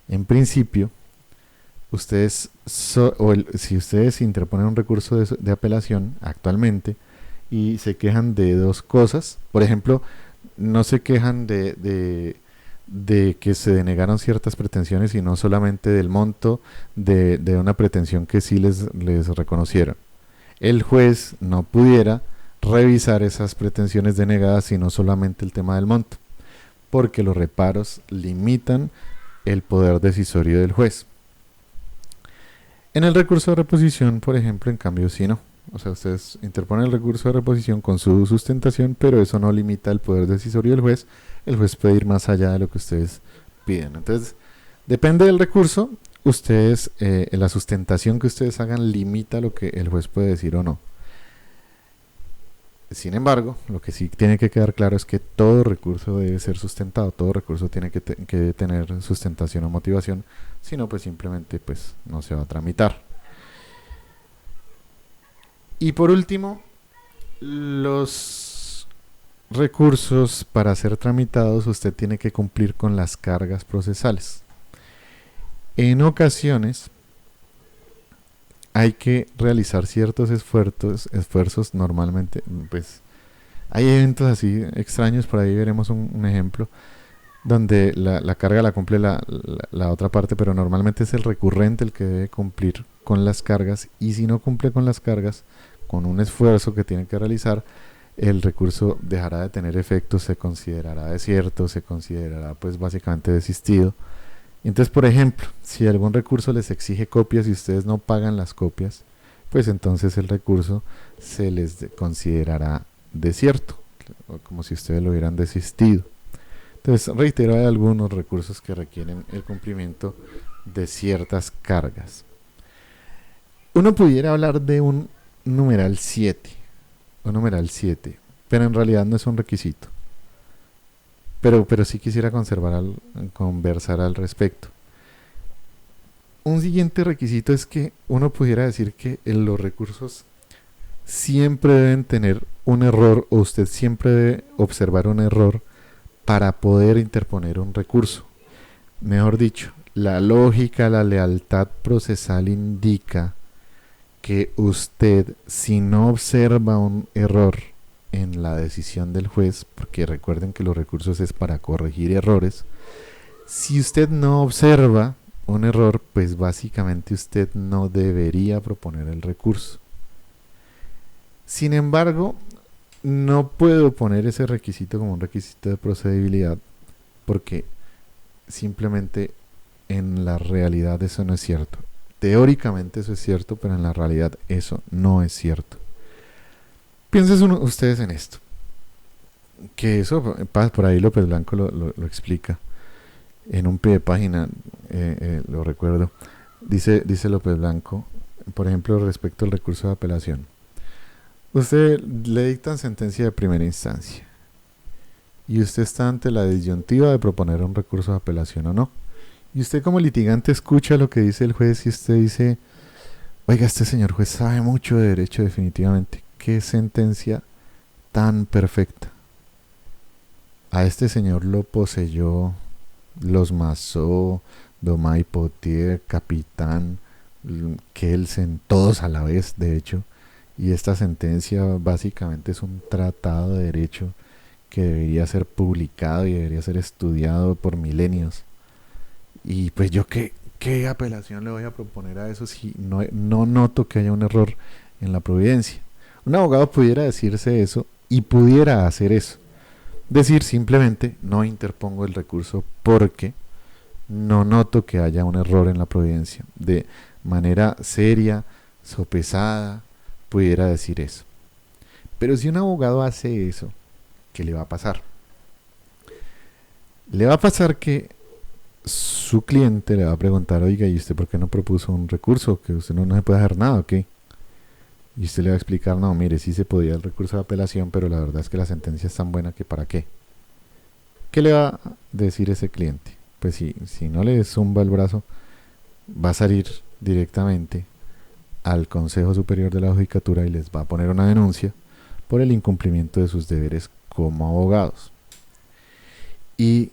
en principio, ustedes, si ustedes interponen un recurso de apelación actualmente y se quejan de dos cosas, por ejemplo, no se quejan de que se denegaron ciertas pretensiones, sino solamente del monto de una pretensión que sí les reconocieron. El juez no pudiera revisar esas pretensiones denegadas, sino solamente el tema del monto, porque los reparos limitan el poder decisorio del juez. En el recurso de reposición, por ejemplo, en cambio, sí no. O sea, ustedes interponen el recurso de reposición con su sustentación, pero eso no limita el poder decisorio del juez. El juez puede ir más allá de lo que ustedes piden. Entonces, depende del recurso, ustedes, la sustentación que ustedes hagan limita lo que el juez puede decir o no. Sin embargo, lo que sí tiene que quedar claro es que todo recurso debe ser sustentado, todo recurso tiene que tener sustentación o motivación, si no, pues simplemente pues, no se va a tramitar. Y por último, los recursos para ser tramitados usted tiene que cumplir con las cargas procesales. En ocasiones hay que realizar ciertos esfuerzos normalmente, pues hay eventos así extraños, por ahí veremos un ejemplo, donde la carga la cumple la otra parte, pero normalmente es el recurrente el que debe cumplir con las cargas, y si no cumple con las cargas, con un esfuerzo que tiene que realizar, el recurso dejará de tener efecto, se considerará desierto, se considerará pues básicamente desistido. Entonces, por ejemplo, si algún recurso les exige copias y ustedes no pagan las copias, pues entonces el recurso se les considerará desierto, como si ustedes lo hubieran desistido. Entonces, reitero, hay algunos recursos que requieren el cumplimiento de ciertas cargas. Uno pudiera hablar de un numeral 7, pero en realidad no es un requisito. Pero sí quisiera conversar al respecto. Un siguiente requisito es que uno pudiera decir que los recursos siempre deben tener un error, o usted siempre debe observar un error para poder interponer un recurso. Mejor dicho, la lógica, la lealtad procesal indica que usted, si no observa un error en la decisión del juez, porque recuerden que los recursos es para corregir errores, si usted no observa un error, pues básicamente usted no debería proponer el recurso. Sin embargo, no puedo poner ese requisito como un requisito de procedibilidad, porque simplemente en la realidad eso no es cierto. Teóricamente eso es cierto, pero en la realidad eso no es cierto. Piensen ustedes en esto, que eso por ahí López Blanco lo explica en un pie de página, lo recuerdo. Dice López Blanco, por ejemplo, respecto al recurso de apelación. Usted le dictan sentencia de primera instancia y usted está ante la disyuntiva de proponer un recurso de apelación o no. Y usted como litigante escucha lo que dice el juez y usted dice, oiga, este señor juez sabe mucho de derecho definitivamente. Qué sentencia tan perfecta. A este señor lo poseyó los Masó, Domay Potier, Capitán, Kelsen, todos a la vez, de hecho. Y esta sentencia básicamente es un tratado de derecho que debería ser publicado y debería ser estudiado por milenios. Y pues yo qué apelación le voy a proponer a eso si no noto que haya un error en la providencia. Un abogado pudiera decirse eso y pudiera hacer eso. Decir simplemente no interpongo el recurso porque no noto que haya un error en la providencia. De manera seria, sopesada, pudiera decir eso. Pero si un abogado hace eso, ¿qué le va a pasar? Le va a pasar que su cliente le va a preguntar, oiga, ¿y usted por qué no propuso un recurso? Que usted no se puede hacer nada, ¿ok? Y usted le va a explicar, no, mire, sí se podía el recurso de apelación, pero la verdad es que la sentencia es tan buena que ¿para qué? ¿Qué le va a decir ese cliente? Pues si no le zumba el brazo, va a salir directamente al Consejo Superior de la Judicatura y les va a poner una denuncia por el incumplimiento de sus deberes como abogados. Y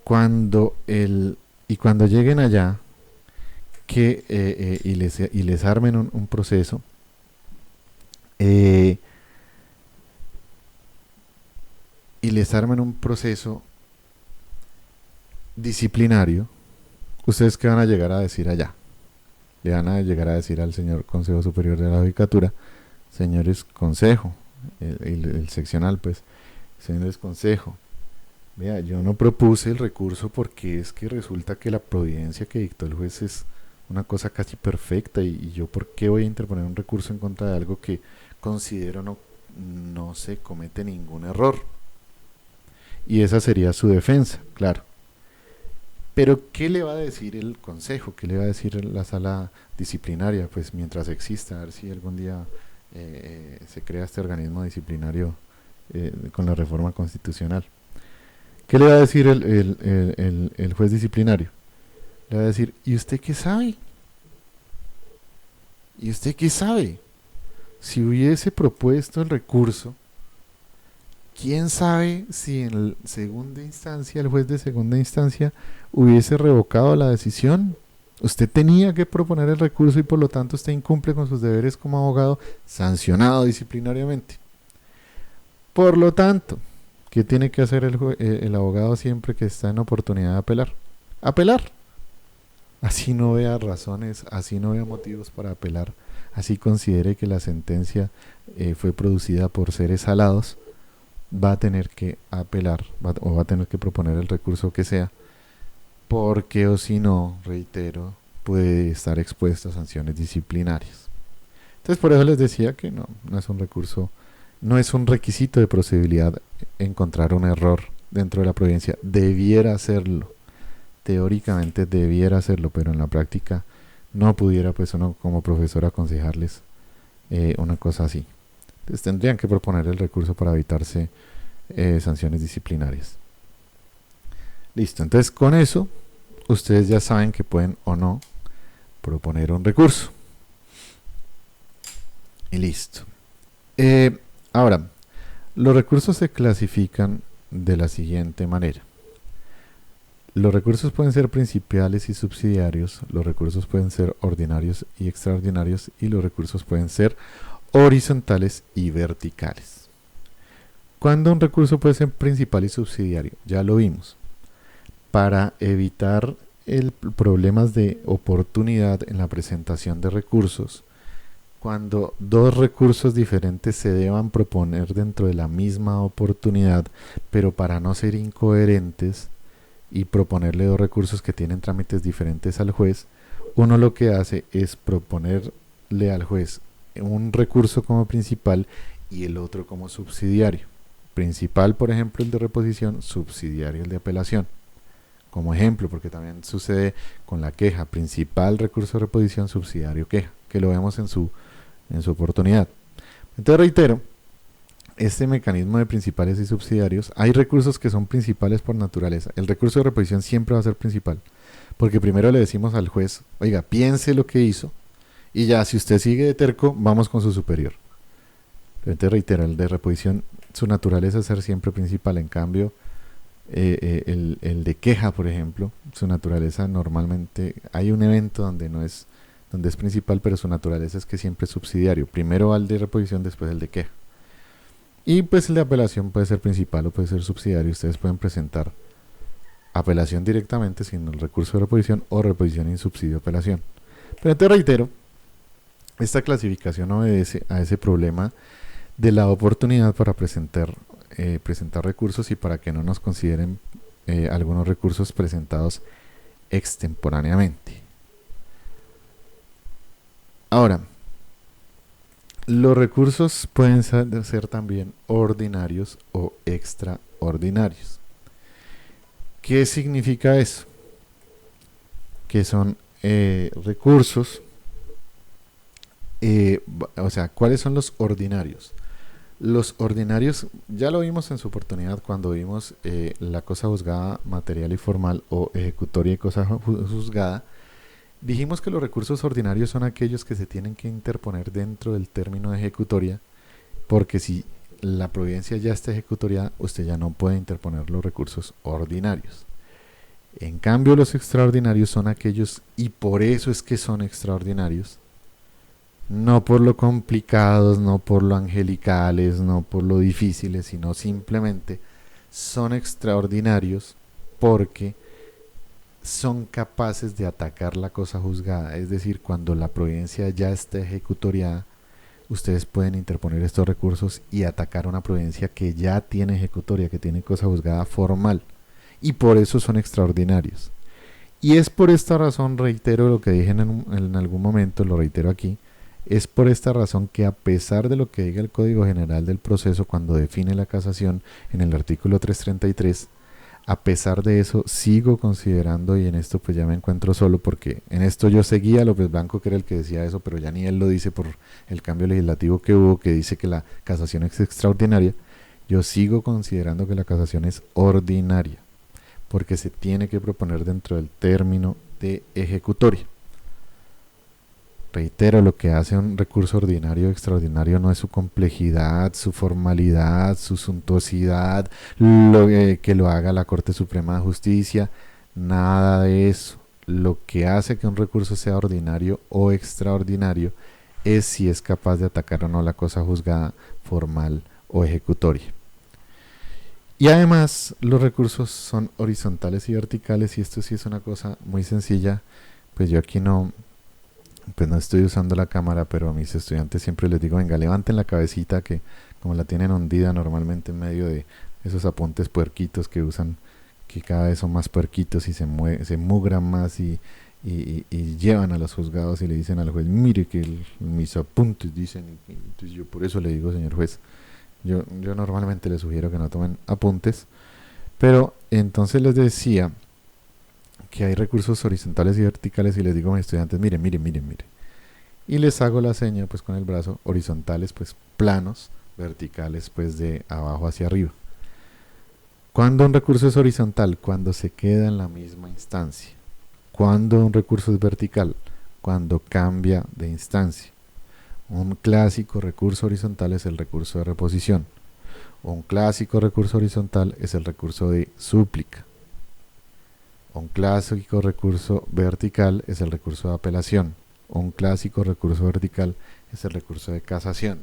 cuando lleguen allá, y les armen un proceso eh, y les armen un proceso disciplinario, ¿ustedes qué van a llegar a decir allá? Le van a llegar a decir al señor Consejo Superior de la Judicatura: señores Consejo, el seccional, pues, señores Consejo, vea, yo no propuse el recurso porque es que resulta que la providencia que dictó el juez es una cosa casi perfecta, y yo por qué voy a interponer un recurso en contra de algo que considero no se comete ningún error. Y esa sería su defensa, claro. Pero ¿qué le va a decir el consejo? ¿Qué le va a decir la sala disciplinaria? Pues mientras exista, a ver si algún día se crea este organismo disciplinario con la reforma constitucional. ¿Qué le va a decir el juez disciplinario? Le va a decir: ¿y usted qué sabe? ¿Y usted qué sabe? Si hubiese propuesto el recurso, ¿quién sabe si en segunda instancia, el juez de segunda instancia, hubiese revocado la decisión? Usted tenía que proponer el recurso y por lo tanto usted incumple con sus deberes como abogado, sancionado disciplinariamente. Por lo tanto, ¿qué tiene que hacer el abogado siempre que está en oportunidad de apelar? Apelar. Así no vea razones, así no vea motivos para apelar, así considere que la sentencia fue producida por seres alados, va a tener que apelar o va a tener que proponer el recurso que sea, porque o si no, reitero, puede estar expuesto a sanciones disciplinarias. Entonces por eso les decía que no es un recurso, no es un requisito de procedibilidad encontrar un error dentro de la providencia. Debiera hacerlo, teóricamente debiera hacerlo, pero en la práctica no pudiera pues uno como profesor aconsejarles una cosa así. Entonces tendrían que proponer el recurso para evitarse sanciones disciplinarias. Listo, entonces con eso ustedes ya saben que pueden o no proponer un recurso. Y listo. Ahora, los recursos se clasifican de la siguiente manera. Los recursos pueden ser principales y subsidiarios, los recursos pueden ser ordinarios y extraordinarios, y los recursos pueden ser horizontales y verticales. ¿Cuándo un recurso puede ser principal y subsidiario? Ya lo vimos. Para evitar problemas de oportunidad en la presentación de recursos, cuando dos recursos diferentes se deban proponer dentro de la misma oportunidad, pero para no ser incoherentes y proponerle dos recursos que tienen trámites diferentes al juez, uno lo que hace es proponerle al juez un recurso como principal y el otro como subsidiario. Principal, por ejemplo, el de reposición; subsidiario, el de apelación. Como ejemplo, porque también sucede con la queja: principal recurso de reposición, subsidiario queja, que lo vemos en su oportunidad. Entonces reitero, este mecanismo de principales y subsidiarios, hay recursos que son principales por naturaleza. El recurso de reposición siempre va a ser principal, porque primero le decimos al juez: oiga, piense lo que hizo, y ya, si usted sigue de terco, vamos con su superior. Entonces reitero, el de reposición, su naturaleza es ser siempre principal. En cambio, el de queja, por ejemplo, su naturaleza normalmente, hay un evento donde es principal, pero su naturaleza es que siempre es subsidiario. Primero va el de reposición, después el de queja. Y pues el de apelación puede ser principal o puede ser subsidiario. Ustedes pueden presentar apelación directamente sin el recurso de reposición, o reposición y subsidio apelación. Pero te reitero, esta clasificación obedece a ese problema de la oportunidad para presentar recursos, y para que no nos consideren algunos recursos presentados extemporáneamente. Ahora, los recursos pueden ser también ordinarios o extraordinarios. ¿Qué significa eso? Que son recursos, o sea, ¿cuáles son los ordinarios? Los ordinarios, ya lo vimos en su oportunidad cuando vimos la cosa juzgada material y formal, o ejecutoria y cosa juzgada. Dijimos que los recursos ordinarios son aquellos que se tienen que interponer dentro del término de ejecutoria, porque si la providencia ya está ejecutoriada, usted ya no puede interponer los recursos ordinarios. En cambio, los extraordinarios son aquellos, y por eso es que son extraordinarios, no por lo complicados, no por lo angelicales, no por lo difíciles, sino simplemente son extraordinarios porque son capaces de atacar la cosa juzgada. Es decir, cuando la providencia ya está ejecutoriada, ustedes pueden interponer estos recursos y atacar una providencia que ya tiene ejecutoria, que tiene cosa juzgada formal. Y por eso son extraordinarios. Y es por esta razón, reitero lo que dije en algún momento, lo reitero aquí, es por esta razón que a pesar de lo que diga el Código General del Proceso cuando define la casación en el artículo 333, a pesar de eso sigo considerando, y en esto pues ya me encuentro solo porque en esto yo seguía a López Blanco, que era el que decía eso, pero ya ni él lo dice por el cambio legislativo que hubo, que dice que la casación es extraordinaria. Yo sigo considerando que la casación es ordinaria porque se tiene que proponer dentro del término de ejecutoria. Reitero, lo que hace un recurso ordinario o extraordinario no es su complejidad, su formalidad, su suntuosidad, que lo haga la Corte Suprema de Justicia, nada de eso. Lo que hace que un recurso sea ordinario o extraordinario es si es capaz de atacar o no la cosa juzgada, formal o ejecutoria. Y además los recursos son horizontales y verticales, y esto sí es una cosa muy sencilla. Pues yo aquí pues no estoy usando la cámara, pero a mis estudiantes siempre les digo, venga, levanten la cabecita, que como la tienen hundida normalmente en medio de esos apuntes puerquitos que usan, que cada vez son más puerquitos y se mugran más y llevan a los juzgados y le dicen al juez, mire que mis apuntes dicen, entonces yo por eso le digo, señor juez, yo normalmente les sugiero que no tomen apuntes, pero entonces les decía que hay recursos horizontales y verticales y les digo a mis estudiantes, miren, y les hago la seña pues con el brazo, horizontales pues planos, verticales pues de abajo hacia arriba. ¿Cuándo un recurso es horizontal? Cuando se queda en la misma instancia. ¿Cuándo un recurso es vertical? Cuando cambia de instancia. Un clásico recurso horizontal es el recurso de reposición. Un clásico recurso horizontal es el recurso de súplica. Un clásico recurso vertical es el recurso de apelación. Un clásico recurso vertical es el recurso de casación.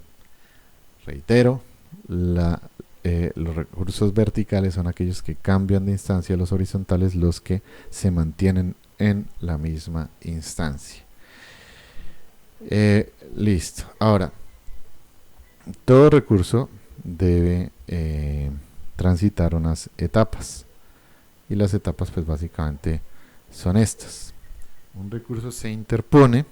Reitero, los recursos verticales son aquellos que cambian de instancia, los horizontales los que se mantienen en la misma instancia. Listo. Ahora, todo recurso debe transitar unas etapas. Y las etapas pues básicamente son estas. Un recurso se interpone,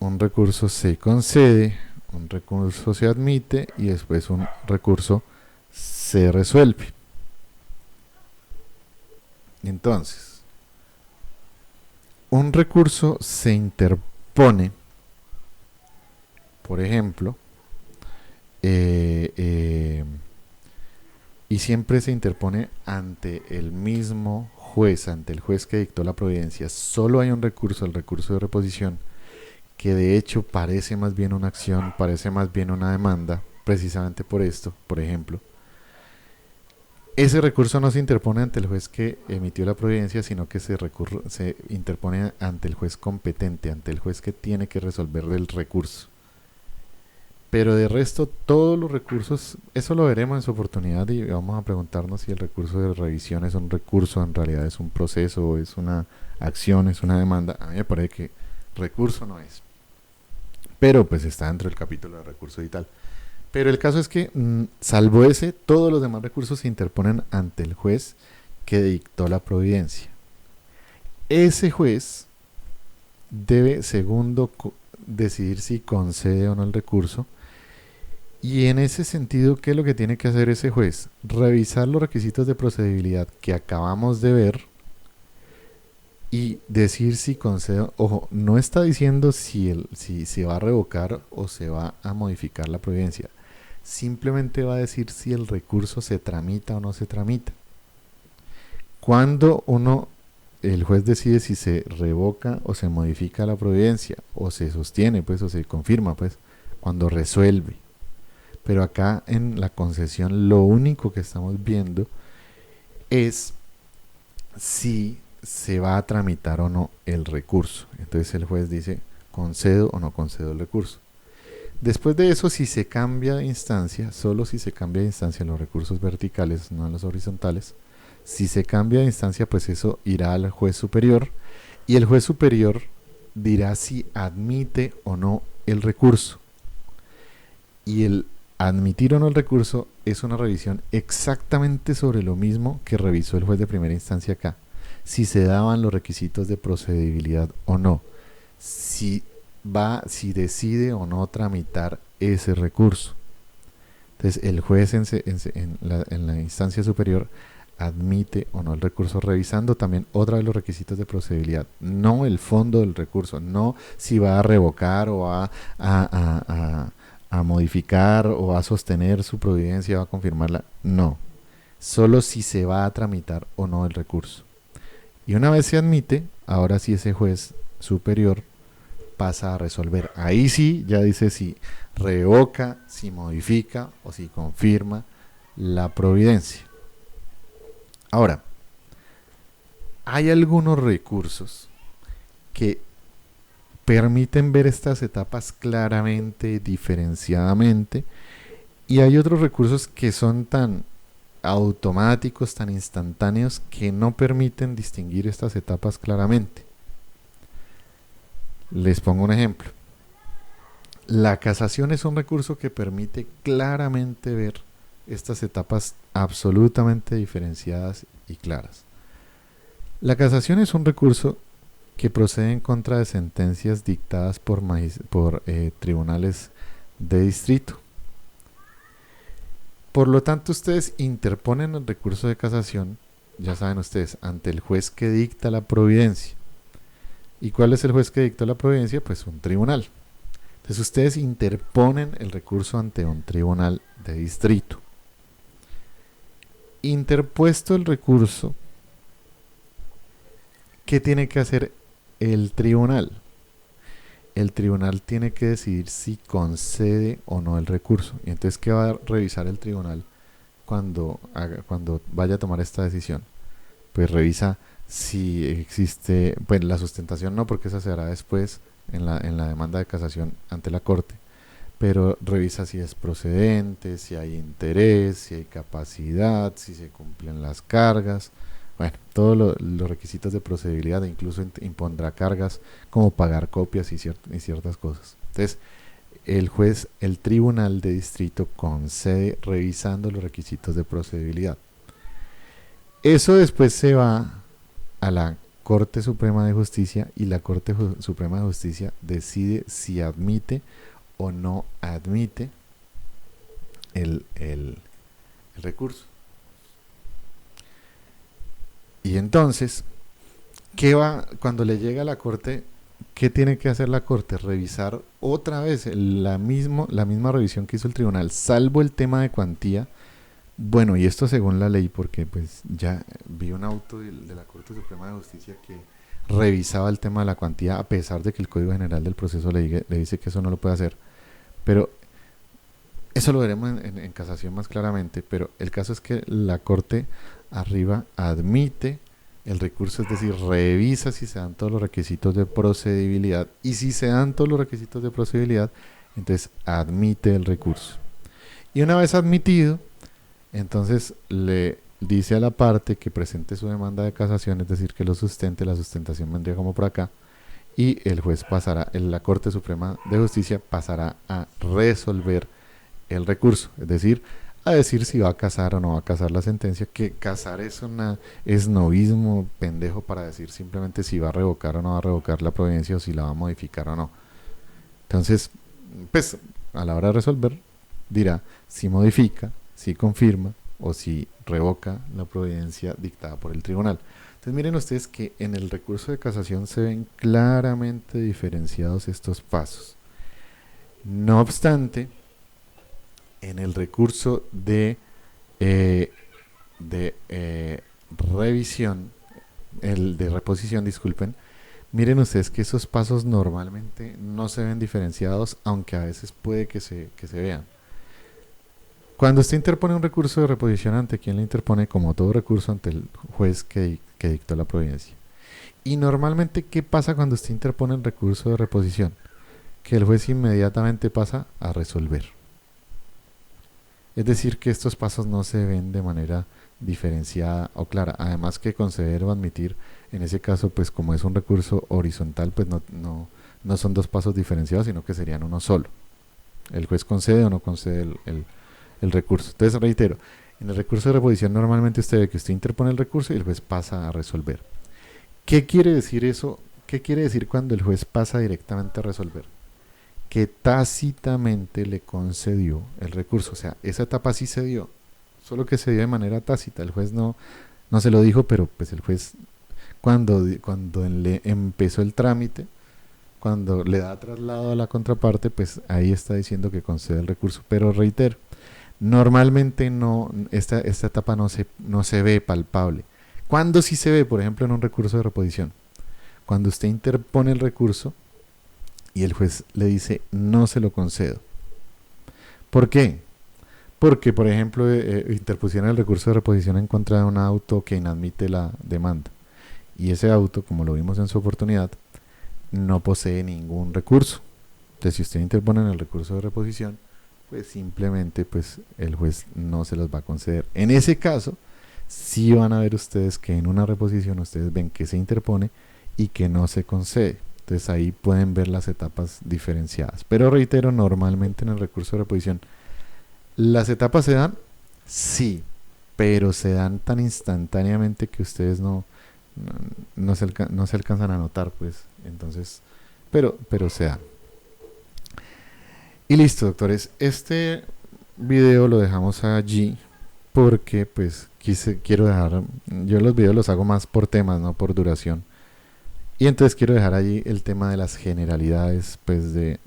un recurso se concede, un recurso se admite y después un recurso se resuelve. Entonces, un recurso se interpone, por ejemplo, y siempre se interpone ante el mismo juez, ante el juez que dictó la providencia. Solo hay un recurso, el recurso de reposición, que de hecho parece más bien una acción, parece más bien una demanda, precisamente por esto. Por ejemplo, ese recurso no se interpone ante el juez que emitió la providencia, sino que se interpone ante el juez competente, ante el juez que tiene que resolver el recurso. Pero de resto, todos los recursos, eso lo veremos en su oportunidad y vamos a preguntarnos si el recurso de revisión es un recurso, en realidad es un proceso, es una acción, es una demanda. A mí me parece que recurso no es. Pero pues está dentro del capítulo de recursos y tal. Pero el caso es que, salvo ese, todos los demás recursos se interponen ante el juez que dictó la providencia. Ese juez debe, segundo, decidir si concede o no el recurso. Y en ese sentido, ¿qué es lo que tiene que hacer ese juez? Revisar los requisitos de procedibilidad que acabamos de ver y decir si concede. Ojo, no está diciendo si se va a revocar o se va a modificar la providencia. Simplemente va a decir si el recurso se tramita o no se tramita. Cuando el juez decide si se revoca o se modifica la providencia, o se sostiene, pues, o se confirma, pues, cuando resuelve. Pero acá en la concesión lo único que estamos viendo es si se va a tramitar o no el recurso. Entonces el juez dice, concedo o no concedo el recurso. Después de eso, si se cambia de instancia, solo si se cambia de instancia en los recursos verticales, no en los horizontales, si se cambia de instancia, pues eso irá al juez superior y el juez superior dirá si admite o no el recurso. Y el admitir o no el recurso es una revisión exactamente sobre lo mismo que revisó el juez de primera instancia acá. Si se daban los requisitos de procedibilidad o no. Si decide o no tramitar ese recurso. Entonces el juez en la instancia superior admite o no el recurso, revisando también otra vez los requisitos de procedibilidad, no el fondo del recurso, no si va a revocar o va a modificar o va a sostener su providencia, va a confirmarla, no, solo si se va a tramitar o no el recurso. Y una vez se admite, ahora sí ese juez superior pasa a resolver. Ahí sí ya dice si revoca, si modifica o si confirma la providencia. Ahora, hay algunos recursos que permiten ver estas etapas claramente, diferenciadamente, y hay otros recursos que son tan automáticos, tan instantáneos, que no permiten distinguir estas etapas claramente. Les pongo un ejemplo. La casación es un recurso que permite claramente ver estas etapas absolutamente diferenciadas y claras. La casación es un recurso que procede en contra de sentencias dictadas por tribunales de distrito. Por lo tanto, ustedes interponen el recurso de casación, ya saben ustedes, ante el juez que dicta la providencia. ¿Y cuál es el juez que dictó la providencia? Pues un tribunal. Entonces ustedes interponen el recurso ante un tribunal de distrito. Interpuesto el recurso, ¿qué tiene que hacer el tribunal? El tribunal tiene que decidir si concede o no el recurso. Y entonces, ¿qué va a revisar el tribunal cuando vaya a tomar esta decisión? Pues revisa si existe, pues la sustentación no, porque esa se hará después en la demanda de casación ante la corte, pero revisa si es procedente, si hay interés, si hay capacidad, si se cumplen las cargas, bueno, todos los requisitos de procedibilidad, e incluso impondrá cargas como pagar copias y ciertas cosas. Entonces, el tribunal de distrito concede revisando los requisitos de procedibilidad. Eso después se va a la Corte Suprema de Justicia y la Corte Suprema de Justicia decide si admite o no admite el recurso. Y entonces, cuando le llega a la Corte, qué tiene que hacer la Corte? Revisar otra vez la misma revisión que hizo el tribunal, salvo el tema de cuantía. Bueno, y esto según la ley, porque pues ya vi un auto de la Corte Suprema de Justicia que revisaba el tema de la cuantía, a pesar de que el Código General del Proceso le dice que eso no lo puede hacer. Pero eso lo veremos en casación más claramente, pero el caso es que la Corte arriba admite el recurso, es decir, revisa si se dan todos los requisitos de procedibilidad, y si se dan todos los requisitos de procedibilidad, entonces admite el recurso. Y una vez admitido, entonces le dice a la parte que presente su demanda de casación, es decir, que lo sustente, la sustentación vendría como por acá, y el juez pasará, la Corte Suprema de Justicia pasará a resolver el recurso, es decir, a decir si va a casar o no va a casar la sentencia, que casar es novismo pendejo para decir simplemente si va a revocar o no va a revocar la providencia o si la va a modificar o no. Entonces, pues a la hora de resolver dirá si modifica, si confirma o si revoca la providencia dictada por el tribunal. Entonces miren ustedes que en el recurso de casación se ven claramente diferenciados estos pasos. No obstante, en el recurso de revisión, el de reposición, disculpen, miren ustedes que esos pasos normalmente no se ven diferenciados, aunque a veces puede que se vean. Cuando usted interpone un recurso de reposición, ¿ante quién le interpone? Como todo recurso, ante el juez que dictó la providencia. Y normalmente, ¿qué pasa cuando usted interpone el recurso de reposición? Que el juez inmediatamente pasa a resolver. Es decir, que estos pasos no se ven de manera diferenciada o clara. Además que conceder o admitir, en ese caso, pues como es un recurso horizontal, pues no son dos pasos diferenciados, sino que serían uno solo. El juez concede o no concede el recurso. Entonces, reitero, en el recurso de reposición normalmente usted ve que usted interpone el recurso y el juez pasa a resolver. ¿Qué quiere decir eso? ¿Qué quiere decir cuando el juez pasa directamente a resolver? Que tácitamente le concedió el recurso. O sea, esa etapa sí se dio, solo que se dio de manera tácita. El juez no se lo dijo, pero pues el juez cuando le empezó el trámite, cuando le da traslado a la contraparte, pues ahí está diciendo que concede el recurso. Pero reitero, normalmente esta etapa no se ve palpable. ¿Cuándo sí se ve? Por ejemplo, en un recurso de reposición. Cuando usted interpone el recurso y el juez le dice no se lo concedo. ¿Por qué? Porque, por ejemplo, interpusieron el recurso de reposición en contra de un auto que inadmite la demanda. Y ese auto, como lo vimos en su oportunidad, no posee ningún recurso. Entonces, si usted interpone en el recurso de reposición, pues simplemente pues el juez no se los va a conceder. En ese caso, sí van a ver ustedes que en una reposición ustedes ven que se interpone y que no se concede. Entonces ahí pueden ver las etapas diferenciadas. Pero reitero, normalmente en el recurso de reposición, ¿las etapas se dan? Sí, pero se dan tan instantáneamente que ustedes no se alcanzan a notar, pues. Entonces, pero se dan. Y listo, doctores. Este video lo dejamos allí porque pues quiero dejar, yo los videos los hago más por temas, no por duración. Y entonces quiero dejar allí el tema de las generalidades pues de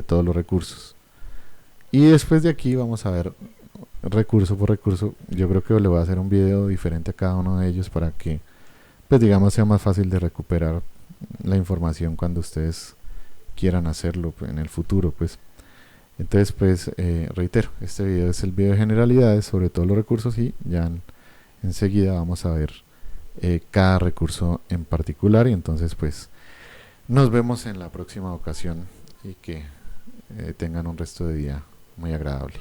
todos los recursos. Y después de aquí vamos a ver recurso por recurso. Yo creo que le voy a hacer un video diferente a cada uno de ellos para que pues digamos sea más fácil de recuperar la información cuando ustedes quieran hacerlo pues, en el futuro pues. Entonces pues reitero, este video es el video de generalidades sobre todos los recursos y ya enseguida vamos a ver cada recurso en particular y entonces pues nos vemos en la próxima ocasión y que tengan un resto de día muy agradable.